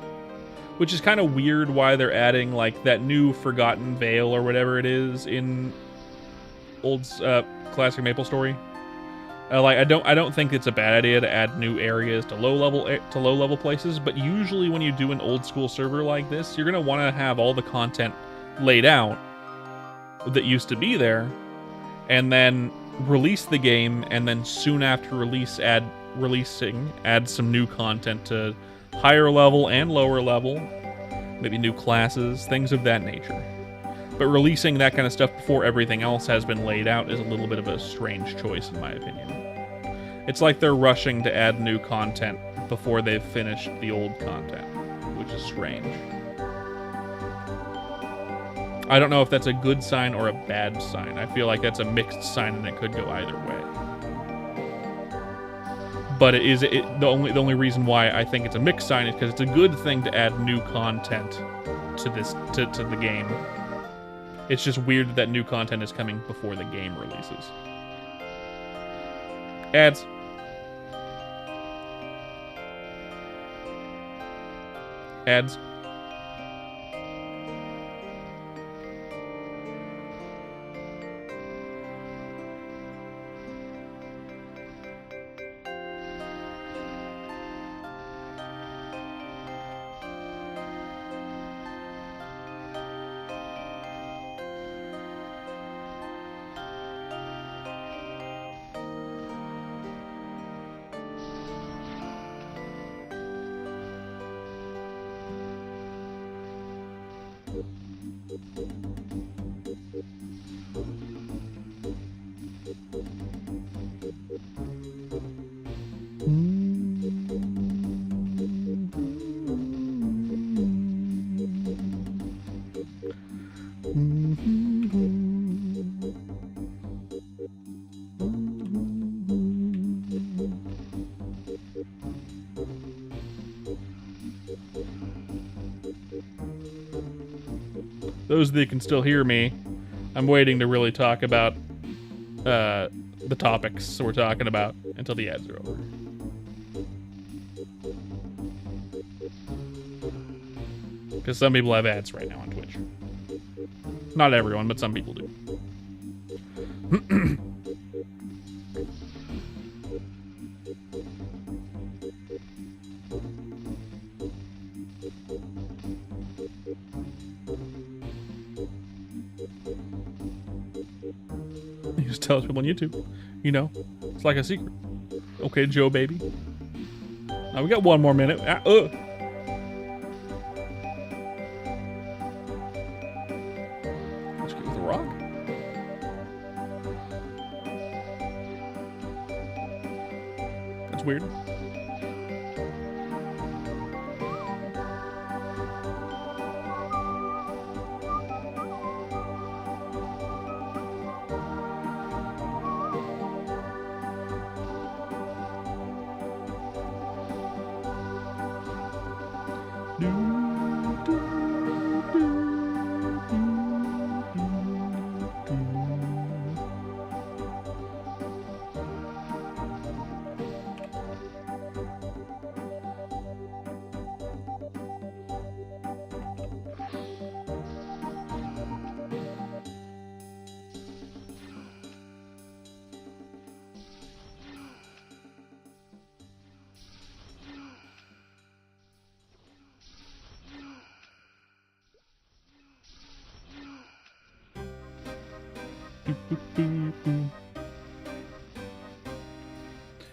which is kind of weird why they're adding like that new Forgotten Vale or whatever it is in old classic MapleStory. Like I don't think it's a bad idea to add new areas to low level places, but usually when you do an old school server like this, you're gonna want to have all the content laid out that used to be there, and then release the game, and then soon after release add some new content to higher level and lower level, maybe new classes, things of that nature. But releasing that kind of stuff before everything else has been laid out is a little bit of a strange choice, in my opinion. It's like they're rushing to add new content before they've finished the old content, which is strange. I don't know if that's a good sign or a bad sign. I feel like that's a mixed sign, and it could go either way. But the only reason why I think it's a mixed sign is because it's a good thing to add new content to the game. It's just weird that new content is coming before the game releases. Ads. Ads. Those that can still hear me, I'm waiting to really talk about the topics we're talking about until the ads are over. Because some people have ads right now on Twitch. Not everyone, but some people do. You just tell people on YouTube. You know, it's like a secret. Okay, Joe, baby. Now we got one more minute. Let's get with the rock. That's weird.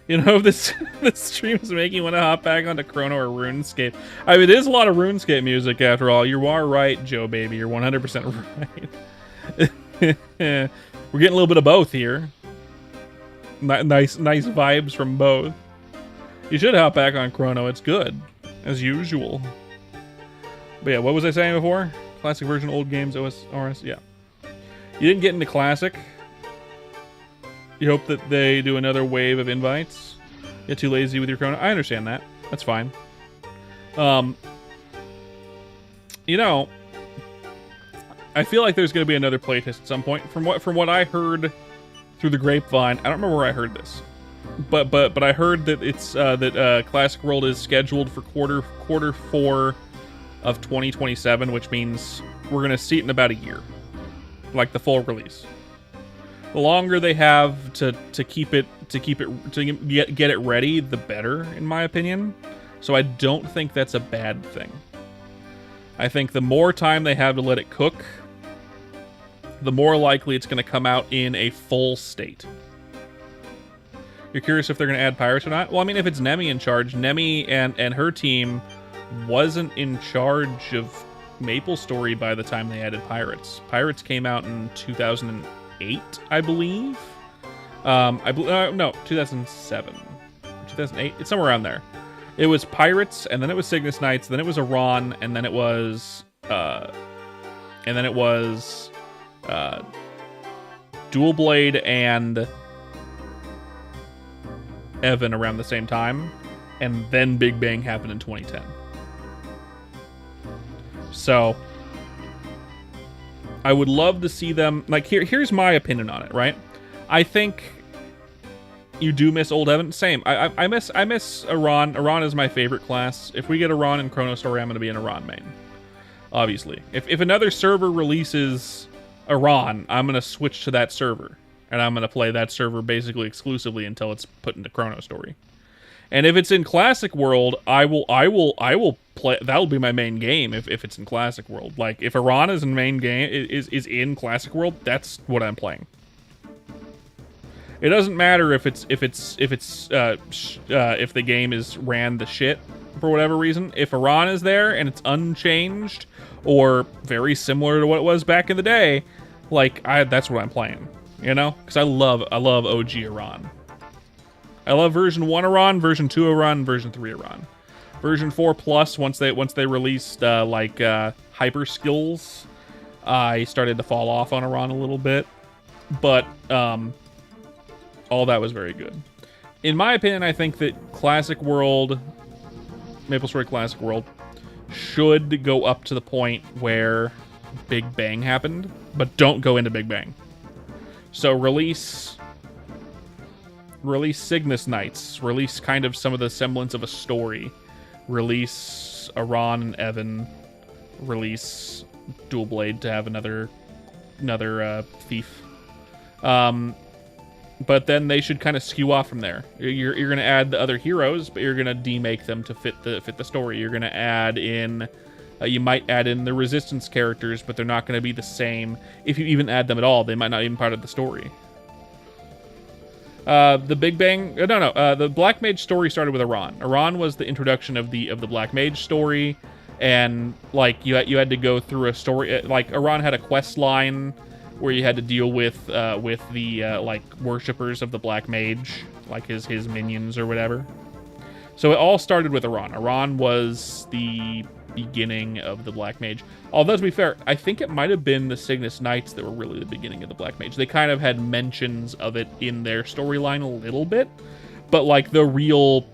You know, this stream is making you want to hop back onto Chrono or RuneScape. I mean, it is a lot of RuneScape music after all. You are right, Joe, baby. You're 100% right. We're getting a little bit of both here. Nice vibes from both. You should hop back on Chrono. It's good, as usual. But yeah, what was I saying before? Classic version, old games, OS. Yeah. You didn't get into Classic. You hope that they do another wave of invites. Get too lazy with your Chrono. I understand that. That's fine. You know, I feel like there's going to be another playtest at some point. From what I heard through the grapevine, I don't remember where I heard this, but I heard that it's that Classic World is scheduled for quarter 4 of 2027, which means we're going to see it in about a year. Like the full release. The longer they have to get it ready, the better, in my opinion. So I don't think that's a bad thing. I think the more time they have to let it cook, the more likely it's going to come out in a full state. You're curious if they're going to add pirates or not? Well, I mean, if it's Nemi in charge, Nemi and her team wasn't in charge of MapleStory by the time they added pirates. Pirates came out in 2008, I believe. No, 2007, 2008. It's somewhere around there. It was pirates, and then it was Cygnus Knights, then it was Iran, and then it was Dual Blade and Evan around the same time, and then Big Bang happened in 2010. So I would love to see them, like, here's my opinion on it, right? I think you do miss old Evan. Same. I miss Iran. Iran is my favorite class. If we get Iran in Chrono Story, I'm going to be an Iran main. Obviously. If another server releases Iran, I'm going to switch to that server. And I'm going to play that server basically exclusively until it's put into Chrono Story. And if it's in Classic World, I will play. That'll be my main game if it's in Classic World. Like, if Iran is in main game is in Classic World, that's what I'm playing. It doesn't matter if the game is ran to shit for whatever reason. If Iran is there and it's unchanged or very similar to what it was back in the day, like, that's what I'm playing. You know, because I love OG Iran. I love version 1 Iran, version 2 Iran, version 3 Iran. Version 4 Plus, once they released hyper skills, I started to fall off on Iran a little bit, but all that was very good. In my opinion, I think that Classic World, MapleStory Classic World, should go up to the point where Big Bang happened, but don't go into Big Bang. So release Cygnus Knights, release kind of some of the semblance of a story, release Iran and Evan, release Dual Blade to have another thief. But then they should kind of skew off from there. You're going to add the other heroes, but you're going to demake them to fit the story. You're going to add in, you might add in the Resistance characters, but they're not going to be the same. If you even add them at all, they might not even be part of the story. The Big Bang, the Black Mage story started with Iran. Iran was the introduction of the Black Mage story, and like you had to go through a story. Like Iran had a quest line where you had to deal with the like worshippers of the Black Mage, like his minions or whatever. So it all started with Iran. Iran was the beginning of the Black Mage. Although, to be fair, I think it might have been the Cygnus Knights that were really the beginning of the Black Mage. They kind of had mentions of it in their storyline a little bit, but like the real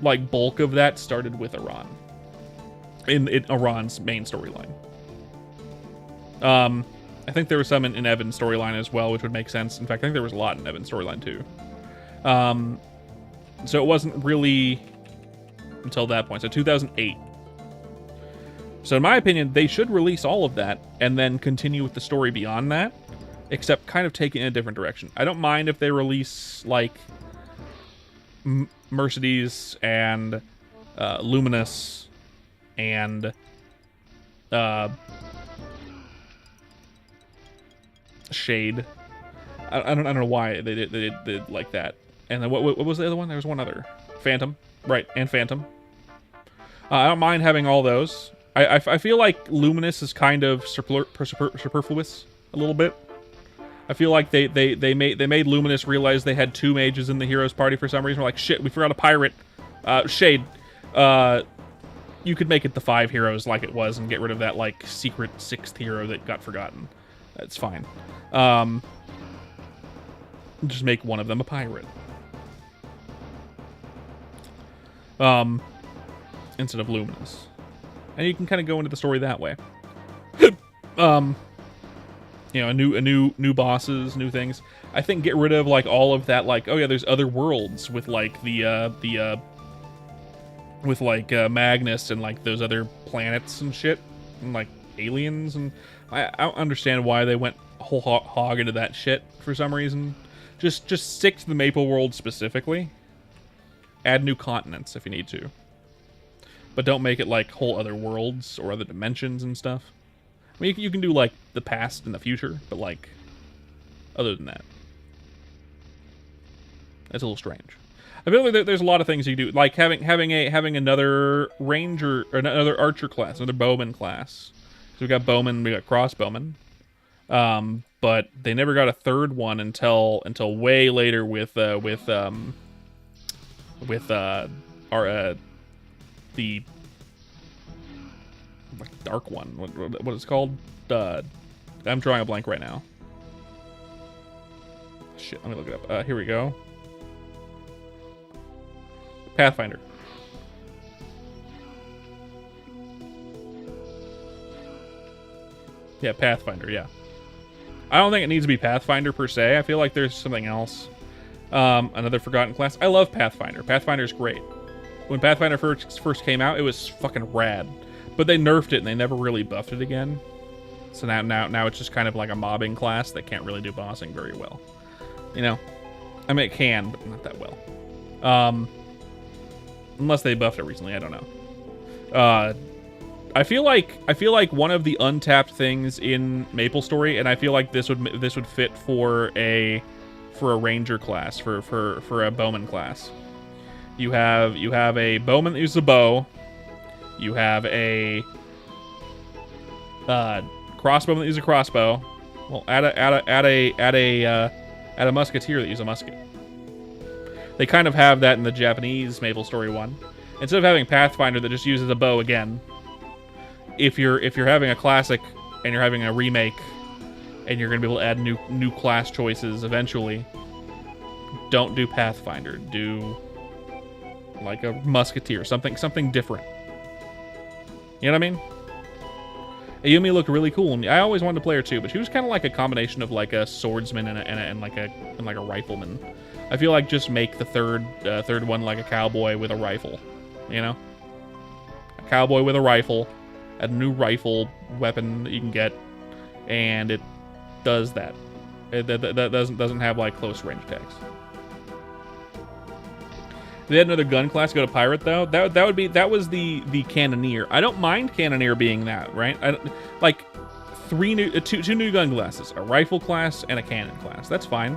like bulk of that started with Iran. In Iran's main storyline. I think there was some in Evan's storyline as well, which would make sense. In fact, I think there was a lot in Evan's storyline too. So it wasn't really until that point. So 2008. So in my opinion, they should release all of that and then continue with the story beyond that, except kind of take it in a different direction. I don't mind if they release like Mercedes and Luminous and Shade. I don't know why they did like that. And then what was the other one? There was one other. Phantom. Right, and Phantom. I don't mind having all those. I feel like Luminous is kind of superfluous a little bit. I feel like they made Luminous realize they had 2 mages in the heroes party for some reason. We're like, shit, we forgot a pirate. Shade. You could make it the 5 heroes like it was and get rid of that like secret 6th hero that got forgotten. That's fine. Just make one of them a pirate. Instead of Luminous. And you can kind of go into the story that way. You know, new bosses, new things. I think get rid of like all of that, like, oh yeah, there's other worlds with like the with like Magnus and like those other planets and shit, and like aliens, and I don't understand why they went whole hog into that shit for some reason. Just stick to the Maple world specifically. Add new continents if you need to, but don't make it like whole other worlds or other dimensions and stuff. I mean, you can do like the past and the future, but like other than that, it's a little strange. I feel like there's a lot of things you do, like having another ranger or another archer class, another bowman class. So we got bowman, we got crossbowman, but they never got a third one until way later with our the like dark one. What it's called? I'm drawing a blank right now. Shit, let me look it up. Here we go. Pathfinder. Yeah, Pathfinder, yeah. I don't think it needs to be Pathfinder per se. I feel like there's something else. Another forgotten class. I love Pathfinder. Pathfinder's great. When Pathfinder first came out, it was fucking rad. But they nerfed it and they never really buffed it again. So now it's just kind of like a mobbing class that can't really do bossing very well. You know? I mean, it can, but not that well. Unless they buffed it recently, I don't know. I feel like one of the untapped things in MapleStory, and I feel like this would fit for a ranger class, for a bowman class. You have a bowman that uses a bow. You have a crossbowman that uses a crossbow. Well, add a musketeer that uses a musket. They kind of have that in the Japanese MapleStory one. Instead of having Pathfinder that just uses a bow again, if you're having a classic and you're having a remake and you're going to be able to add new class choices eventually, don't do Pathfinder. Do like a musketeer, something different. You know what I mean? Ayumi looked really cool, and I always wanted to play her too, but she was kind of like a combination of like a swordsman and like a rifleman. I feel like just make the third one like a cowboy with a rifle, you know? A cowboy with a rifle, a new rifle weapon that you can get, and it does that. That doesn't have like close range attacks. If they had another gun class go to pirate though, that was the cannoneer. I don't mind cannoneer being that, right? Like two new gun classes, a rifle class and a cannon class. That's fine.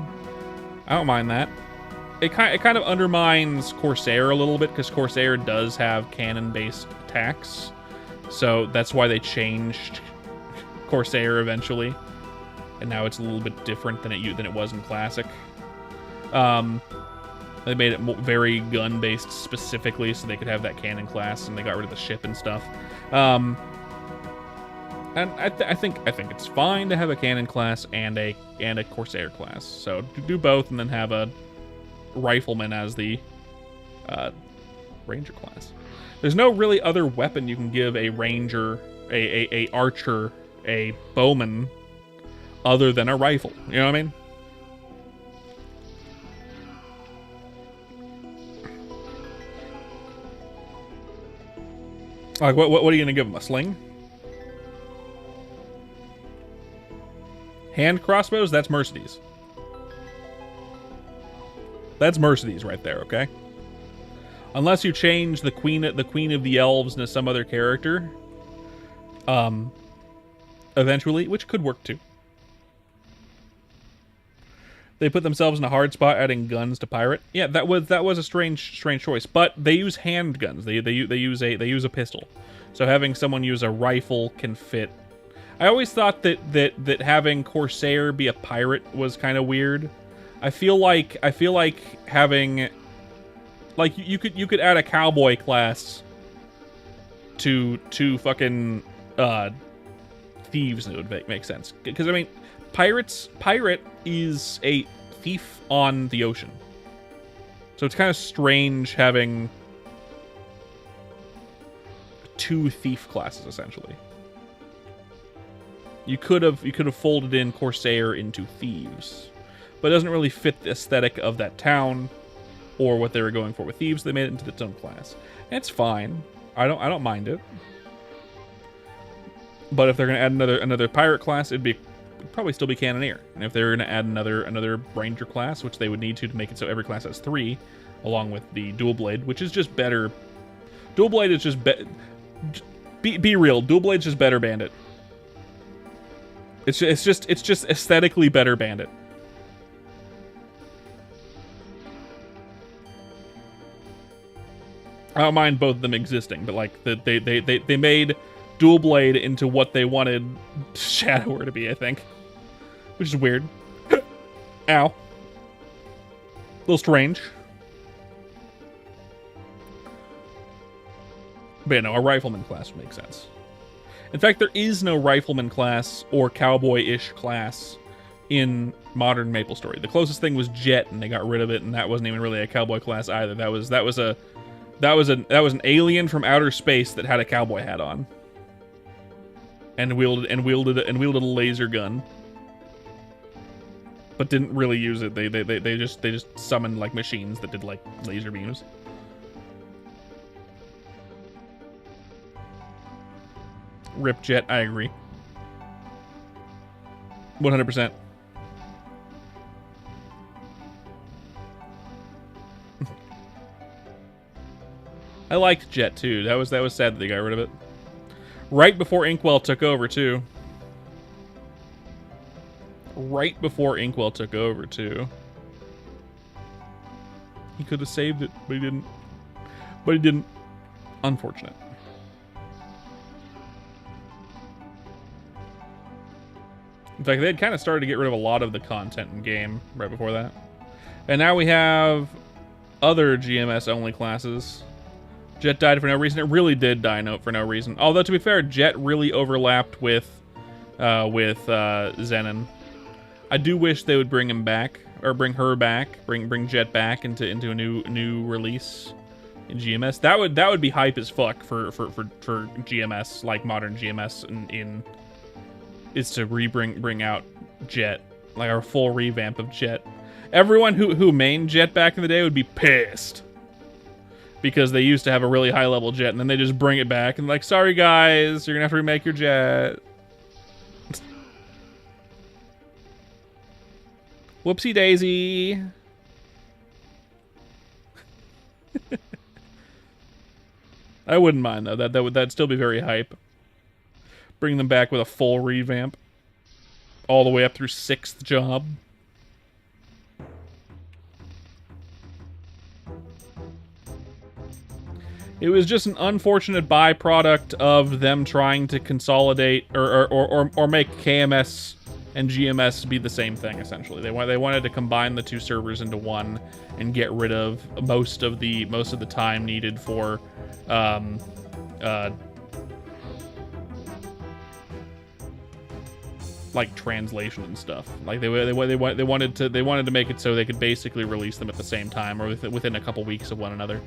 I don't mind that. It kind of undermines Corsair a little bit, because Corsair does have cannon-based attacks. So that's why they changed Corsair eventually. And now it's a little bit different than it was in Classic. They made it very gun-based specifically so they could have that cannon class, and they got rid of the ship and stuff. And I think it's fine to have a cannon class and a Corsair class. So do both, and then have a rifleman as the ranger class. There's no really other weapon you can give a ranger, a archer, a bowman, other than a rifle. You know what I mean? Like, what are you gonna give them? A sling? Hand crossbows? That's Mercedes. That's Mercedes right there, okay? Unless you change the queen of the elves into some other character, eventually, which could work too. They put themselves in a hard spot adding guns to pirate. Yeah, that was a strange choice. But they use handguns. They use a pistol. So having someone use a rifle can fit. I always thought that having Corsair be a pirate was kind of weird. I feel like having, like, you could add a cowboy class to fucking thieves, and it would make sense. Because I mean, pirate is a thief on the ocean. So it's kind of strange having two thief classes essentially. You could have folded in Corsair into thieves, but it doesn't really fit the aesthetic of that town. or what they were going for with Thieves. They made it into its own class. And it's fine. I don't mind it. But if they're gonna add another pirate class, it'd probably still be Cannoneer. And if they're gonna add another Ranger class, which they would need to make it so every class has 3, along with the Dual Blade, which is just better. Dual Blade is just be real. Dual Blade's just better Bandit. It's just aesthetically better Bandit. I don't mind both of them existing, but like they made Dual Blade into what they wanted Shadower to be, I think. Which is weird. Ow. A little strange. But yeah, no, a Rifleman class would make sense. In fact, there is no Rifleman class or Cowboy-ish class in modern MapleStory. The closest thing was Jet, and they got rid of it, and that wasn't even really a Cowboy class either. That was an alien from outer space that had a cowboy hat on, and wielded a laser gun, but didn't really use it. They just summoned like machines that did like laser beams. Rip Jet, I agree. 100%. I liked Jet too. That was sad that they got rid of it. Right before Inkwell took over too. Right before Inkwell took over too. He could have saved it, but he didn't. Unfortunate. In fact, they had kind of started to get rid of a lot of the content in game right before that. And now we have other GMS-only classes. Jet died for no reason. It really did die for no reason. Although, to be fair, Jet really overlapped with Zenon. I do wish they would bring him back, or bring her back, bring Jet back into a new release in GMS. That would be hype as fuck for GMS, like modern GMS is to bring out Jet, like our full revamp of Jet. Everyone who mained Jet back in the day would be pissed because they used to have a really high level Jet, and then they just bring it back and like, sorry guys, you're gonna have to remake your Jet. Whoopsie daisy. I wouldn't mind though. That'd still be very hype. Bring them back with a full revamp. All the way up through 6th job. It was just an unfortunate byproduct of them trying to consolidate or make KMS and GMS be the same thing, essentially. They wanted to combine the 2 servers into one and get rid of most of the time needed for like translation and stuff. Like they wanted to make it so they could basically release them at the same time or within a couple weeks of one another.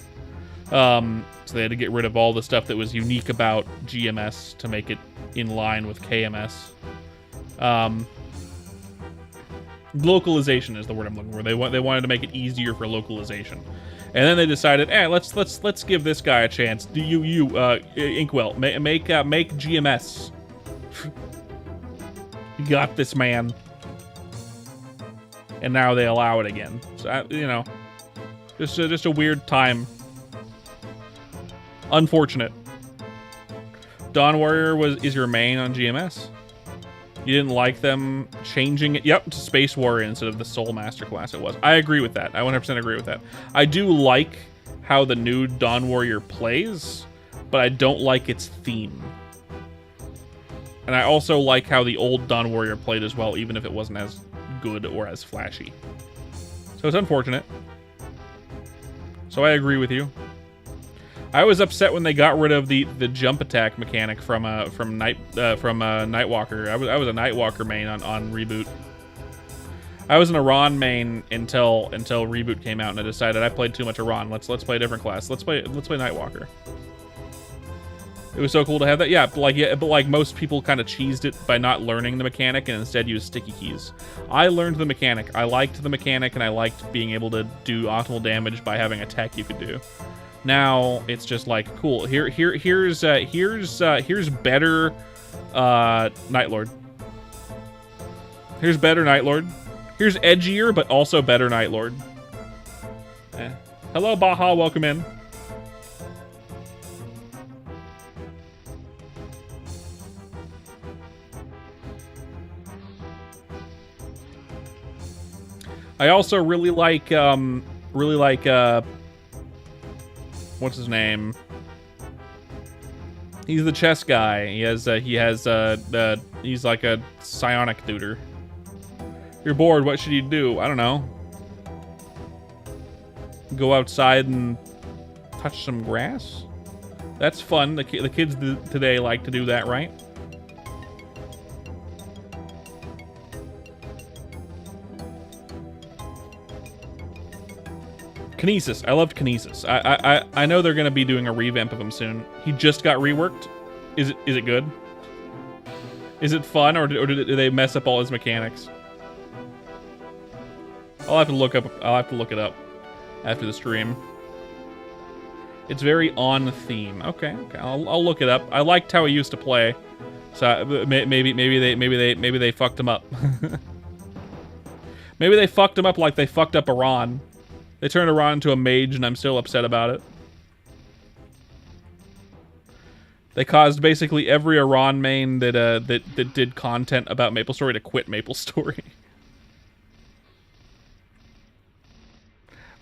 So they had to get rid of all the stuff that was unique about GMS to make it in line with KMS. Localization is the word I'm looking for. They wanted to make it easier for localization, and then they decided, let's give this guy a chance. Do you Inkwell make GMS? You got this, man. And now they allow it again. So you know, just a weird time. Unfortunate. Dawn Warrior is your main on GMS. You didn't like them changing it? Yep, to Space Warrior instead of the Soul Master class it was. I agree with that. I 100% agree with that. I do like how the new Dawn Warrior plays, but I don't like its theme. And I also like how the old Dawn Warrior played as well, even if it wasn't as good or as flashy. So it's unfortunate. So I agree with you. I was upset when they got rid of the jump attack mechanic from Nightwalker. I was a Nightwalker main on Reboot. I was an Iran main until Reboot came out, and I decided I played too much Iran. Let's play a different class. Let's play Nightwalker. It was so cool to have that. Yeah, but like most people kind of cheesed it by not learning the mechanic and instead used sticky keys. I learned the mechanic. I liked the mechanic and I liked being able to do optimal damage by having a tech you could do. Now it's just like cool. Here's better Night Lord. Here's better Night Lord. Here's edgier but also better Night Lord. Hello Baja, welcome in. I also really like what's his name? He's the chess guy. He's like a psionic tutor. You're bored, what should you do? I don't know. Go outside and touch some grass? That's fun. The kids today like to do that, right? Kinesis. I loved Kinesis. I know they're gonna be doing a revamp of him soon. He just got reworked. Is it good? Is it fun, or did they mess up all his mechanics? I'll have to look it up after the stream. It's very on theme. Okay. I'll look it up. I liked how he used to play, so maybe they fucked him up. Maybe they fucked him up like they fucked up Iran. They turned Iran into a mage, and I'm still upset about it. They caused basically every Iran main that did content about MapleStory to quit MapleStory.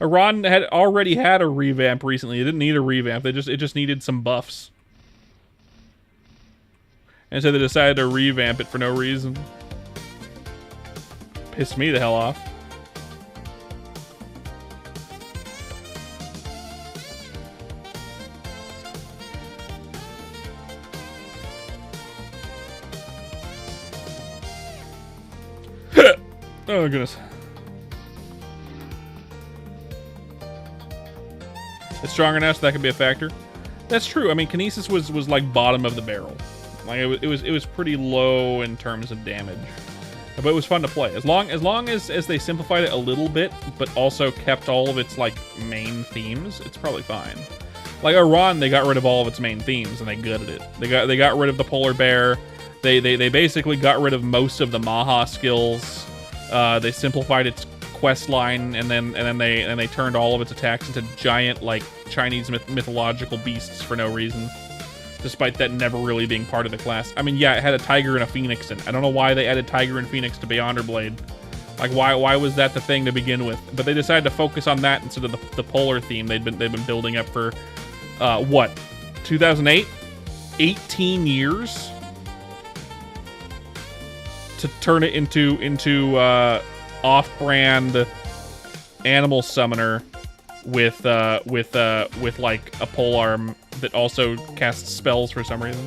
Iran had already had a revamp recently. It didn't need a revamp. It just needed some buffs. And so they decided to revamp it for no reason. Pissed me the hell off. Oh, goodness. It's stronger now, so that could be a factor. That's true. I mean, Kinesis was like bottom of the barrel. Like it was pretty low in terms of damage, but it was fun to play. As long as they simplified it a little bit, but also kept all of its like main themes, it's probably fine. Like Iran, they got rid of all of its main themes and they gutted it. They got rid of the polar bear. They basically got rid of most of the Maha skills. They simplified its quest line, and then they turned all of its attacks into giant like Chinese mythological beasts for no reason, despite that never really being part of the class. I mean, yeah, it had a tiger and a phoenix, and I don't know why they added tiger and phoenix to Beyonder Blade. Like, why was that the thing to begin with? But they decided to focus on that instead of the polar theme they've been building up for what, 2008, 18 years. To turn it into off-brand animal summoner with like a polearm that also casts spells for some reason.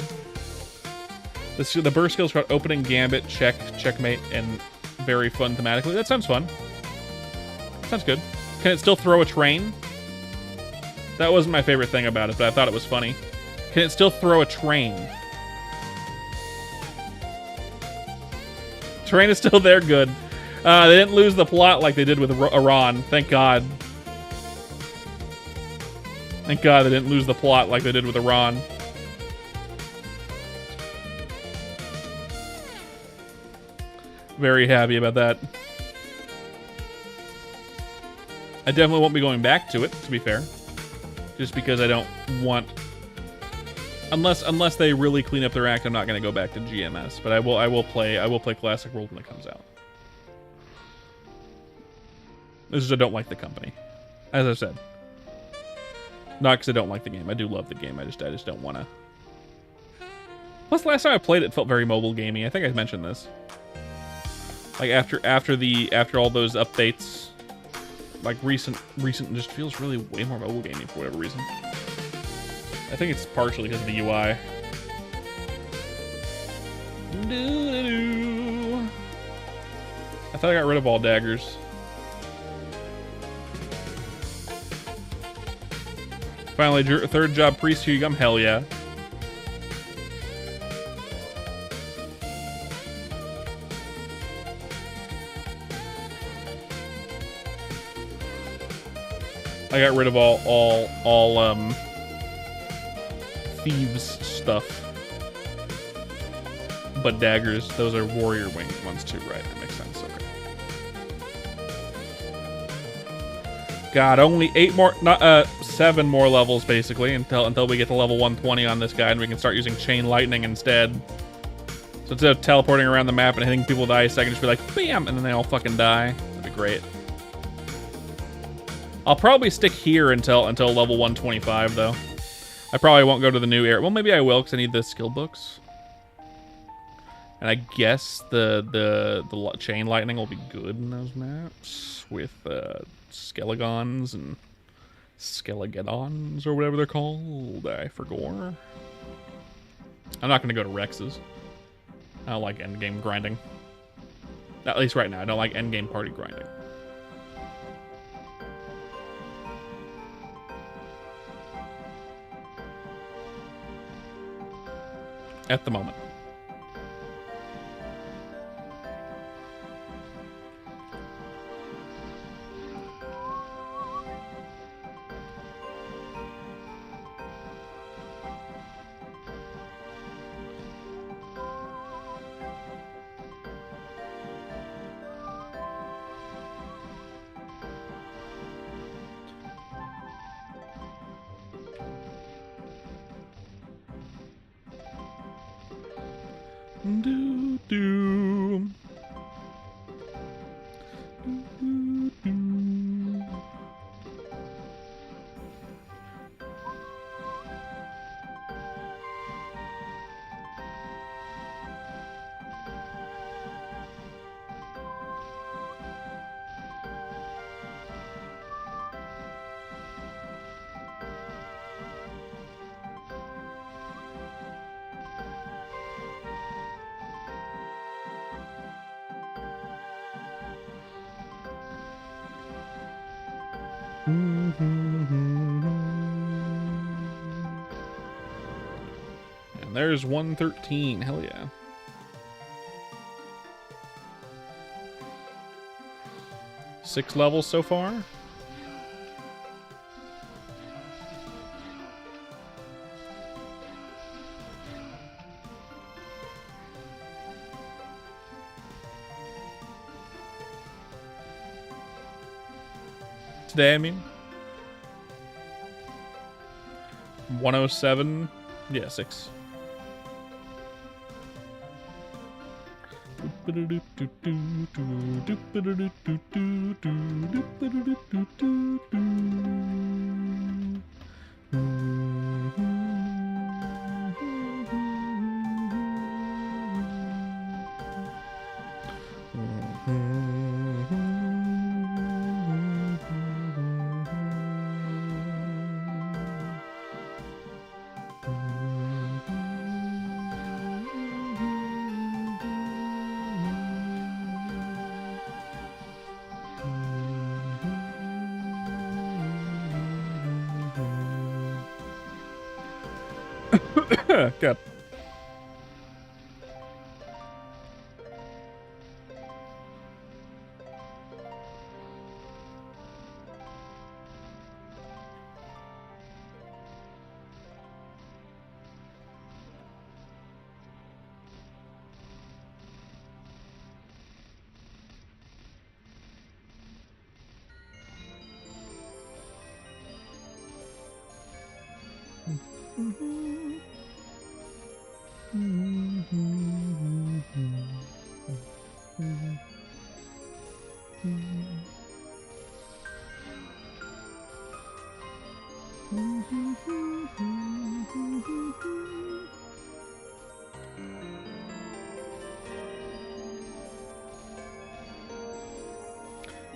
The burst skill's got opening, gambit, checkmate, and very fun thematically. That sounds fun. Sounds good. Can it still throw a train? That wasn't my favorite thing about it, but I thought it was funny. Can it still throw a train? Terrain is still there, good. They didn't lose the plot like they did with Iran. Thank God. Thank God they didn't lose the plot like they did with Iran. Very happy about that. I definitely won't be going back to it, to be fair. Just because I don't want... Unless they really clean up their act, I'm not going to go back to GMS. But I will play Classic World when it comes out. This is I don't like the company, as I said. Not because I don't like the game. I do love the game. I just don't want to. Plus, last time I played it, it felt very mobile gamey. I think I mentioned this. Like after all those updates, like recent just feels really way more mobile gaming for whatever reason. I think it's partially because of the UI. I thought I got rid of all daggers. Finally, third job priest here you come. Hell yeah. I got rid of all thieves stuff. But daggers, those are warrior wing ones too, right? That makes sense. Okay. God, only 8 more, not 7 more levels basically until we get to level 120 on this guy, and we can start using chain lightning instead. So instead of teleporting around the map and hitting people with ice, I can just be like, bam, and then they all fucking die. That'd be great. I'll probably stick here until level 125 though. I probably won't go to the new area. Well, maybe I will because I need the skill books. And I guess the chain lightning will be good in those maps with Skelegons and Skelegedons or whatever they're called. I forgot. I'm not going to go to Rex's. I don't like endgame grinding. At least right now, I don't like endgame party grinding. At the moment. And there's 113. Hell yeah. Six levels so far. Today, I mean. 107. Yeah, 6. God.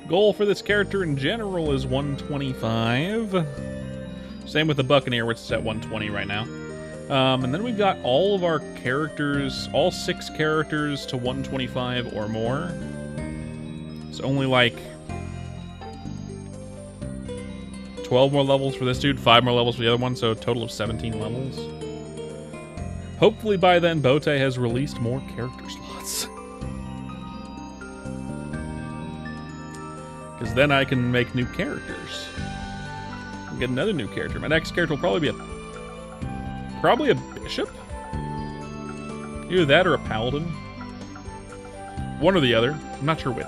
Goal for this character in general is 125. Same with the Buccaneer, which is at 120 right now. And then we've got all of our characters, all 6 characters to 125 or more. It's only like 12 more levels for this dude, 5 more levels for the other one, so a total of 17 levels. Hopefully by then, Bote has released more character slots. Because then I can make new characters. Get another new character. My next character will probably be a bishop? Either that or a paladin. One or the other. I'm not sure which.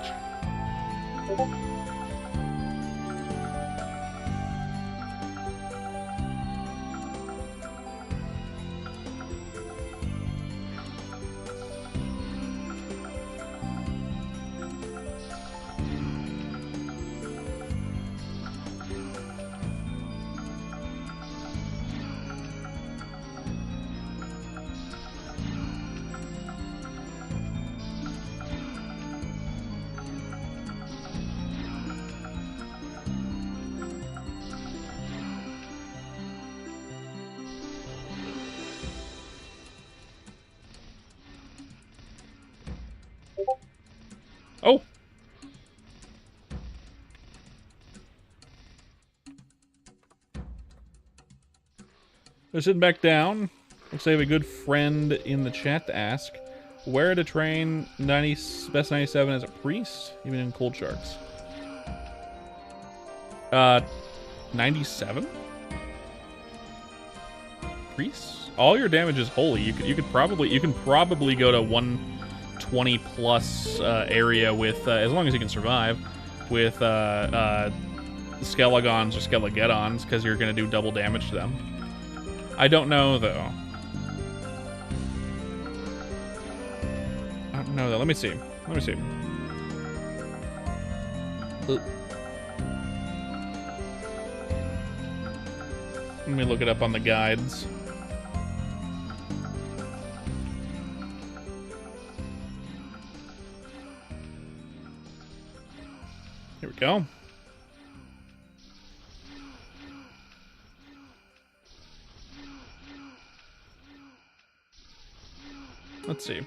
Oh! We're sitting back down. Looks like I have a good friend in the chat to ask. Where to train 90, best 97 as a priest? Even in Cold Sharks. 97? Priests? All your damage is holy. You can probably go to 120 plus area with as long as you can survive with Skelegons or Skelegeddons, because you're gonna do double damage to them. I don't know though. I don't know though. Let me see. Let me look it up on the guides. Here we go. Let's see.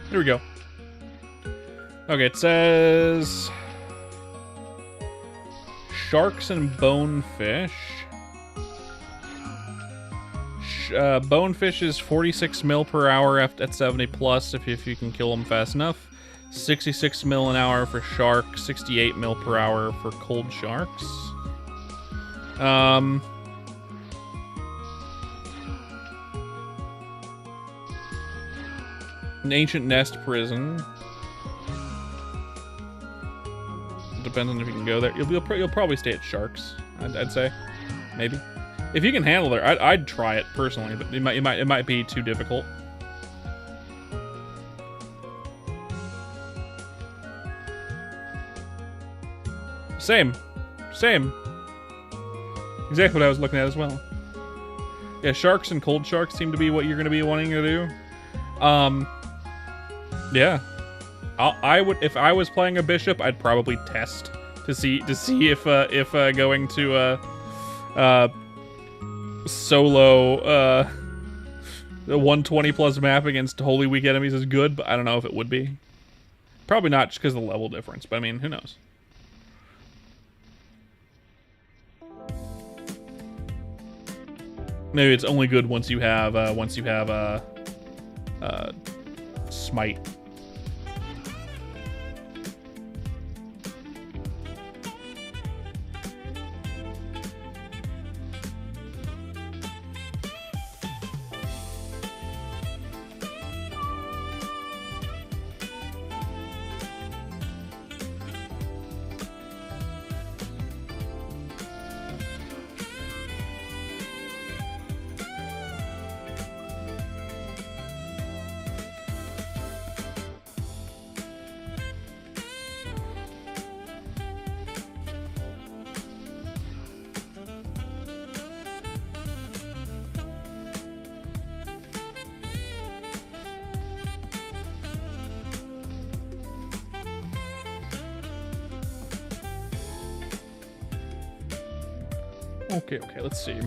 Here we go. Okay, it says sharks and bonefish. Bonefish is 46 mil per hour at 70 plus if you can kill them fast enough. 66 mil an hour for shark. 68 mil per hour for cold sharks. An ancient nest prison. Depends on if you can go there. You'll probably stay at sharks. I'd say, maybe. If you can handle it, I'd try it personally, but it might be too difficult. Same. Exactly what I was looking at as well. Yeah, sharks and cold sharks seem to be what you're going to be wanting to do. Yeah, I would, if I was playing a bishop, I'd probably test to see if going to solo the 120 plus map against wholly weak enemies is good, but I don't know if it would be. Probably not, just because of the level difference. But I mean, who knows? Maybe it's only good once you have smite. Okay, let's see.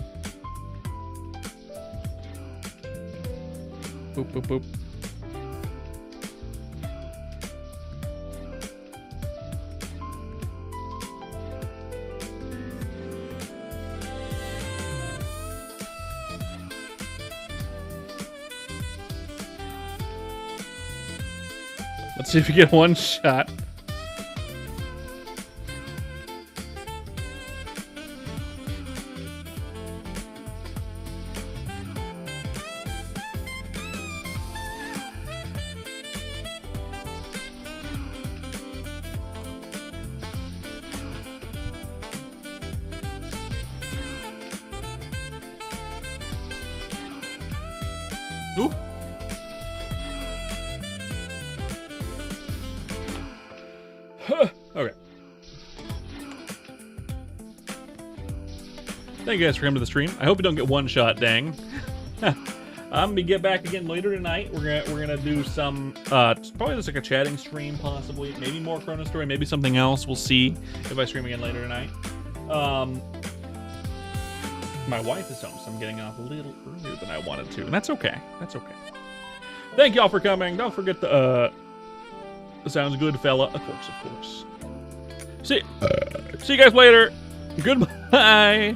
Boop, boop, boop. Let's see if we get one shot. Ooh. Okay. Thank you guys for coming to the stream. I hope you don't get one shot, dang. I'm gonna get back again later tonight. We're gonna do some probably just like a chatting stream, possibly. Maybe more Chrono Story, maybe something else. We'll see if I stream again later tonight. My wife is home, so I'm getting off a little earlier than I wanted to, and that's okay. That's okay. Thank y'all for coming. Don't forget the sounds good, fella. Of course. See you guys later. Goodbye.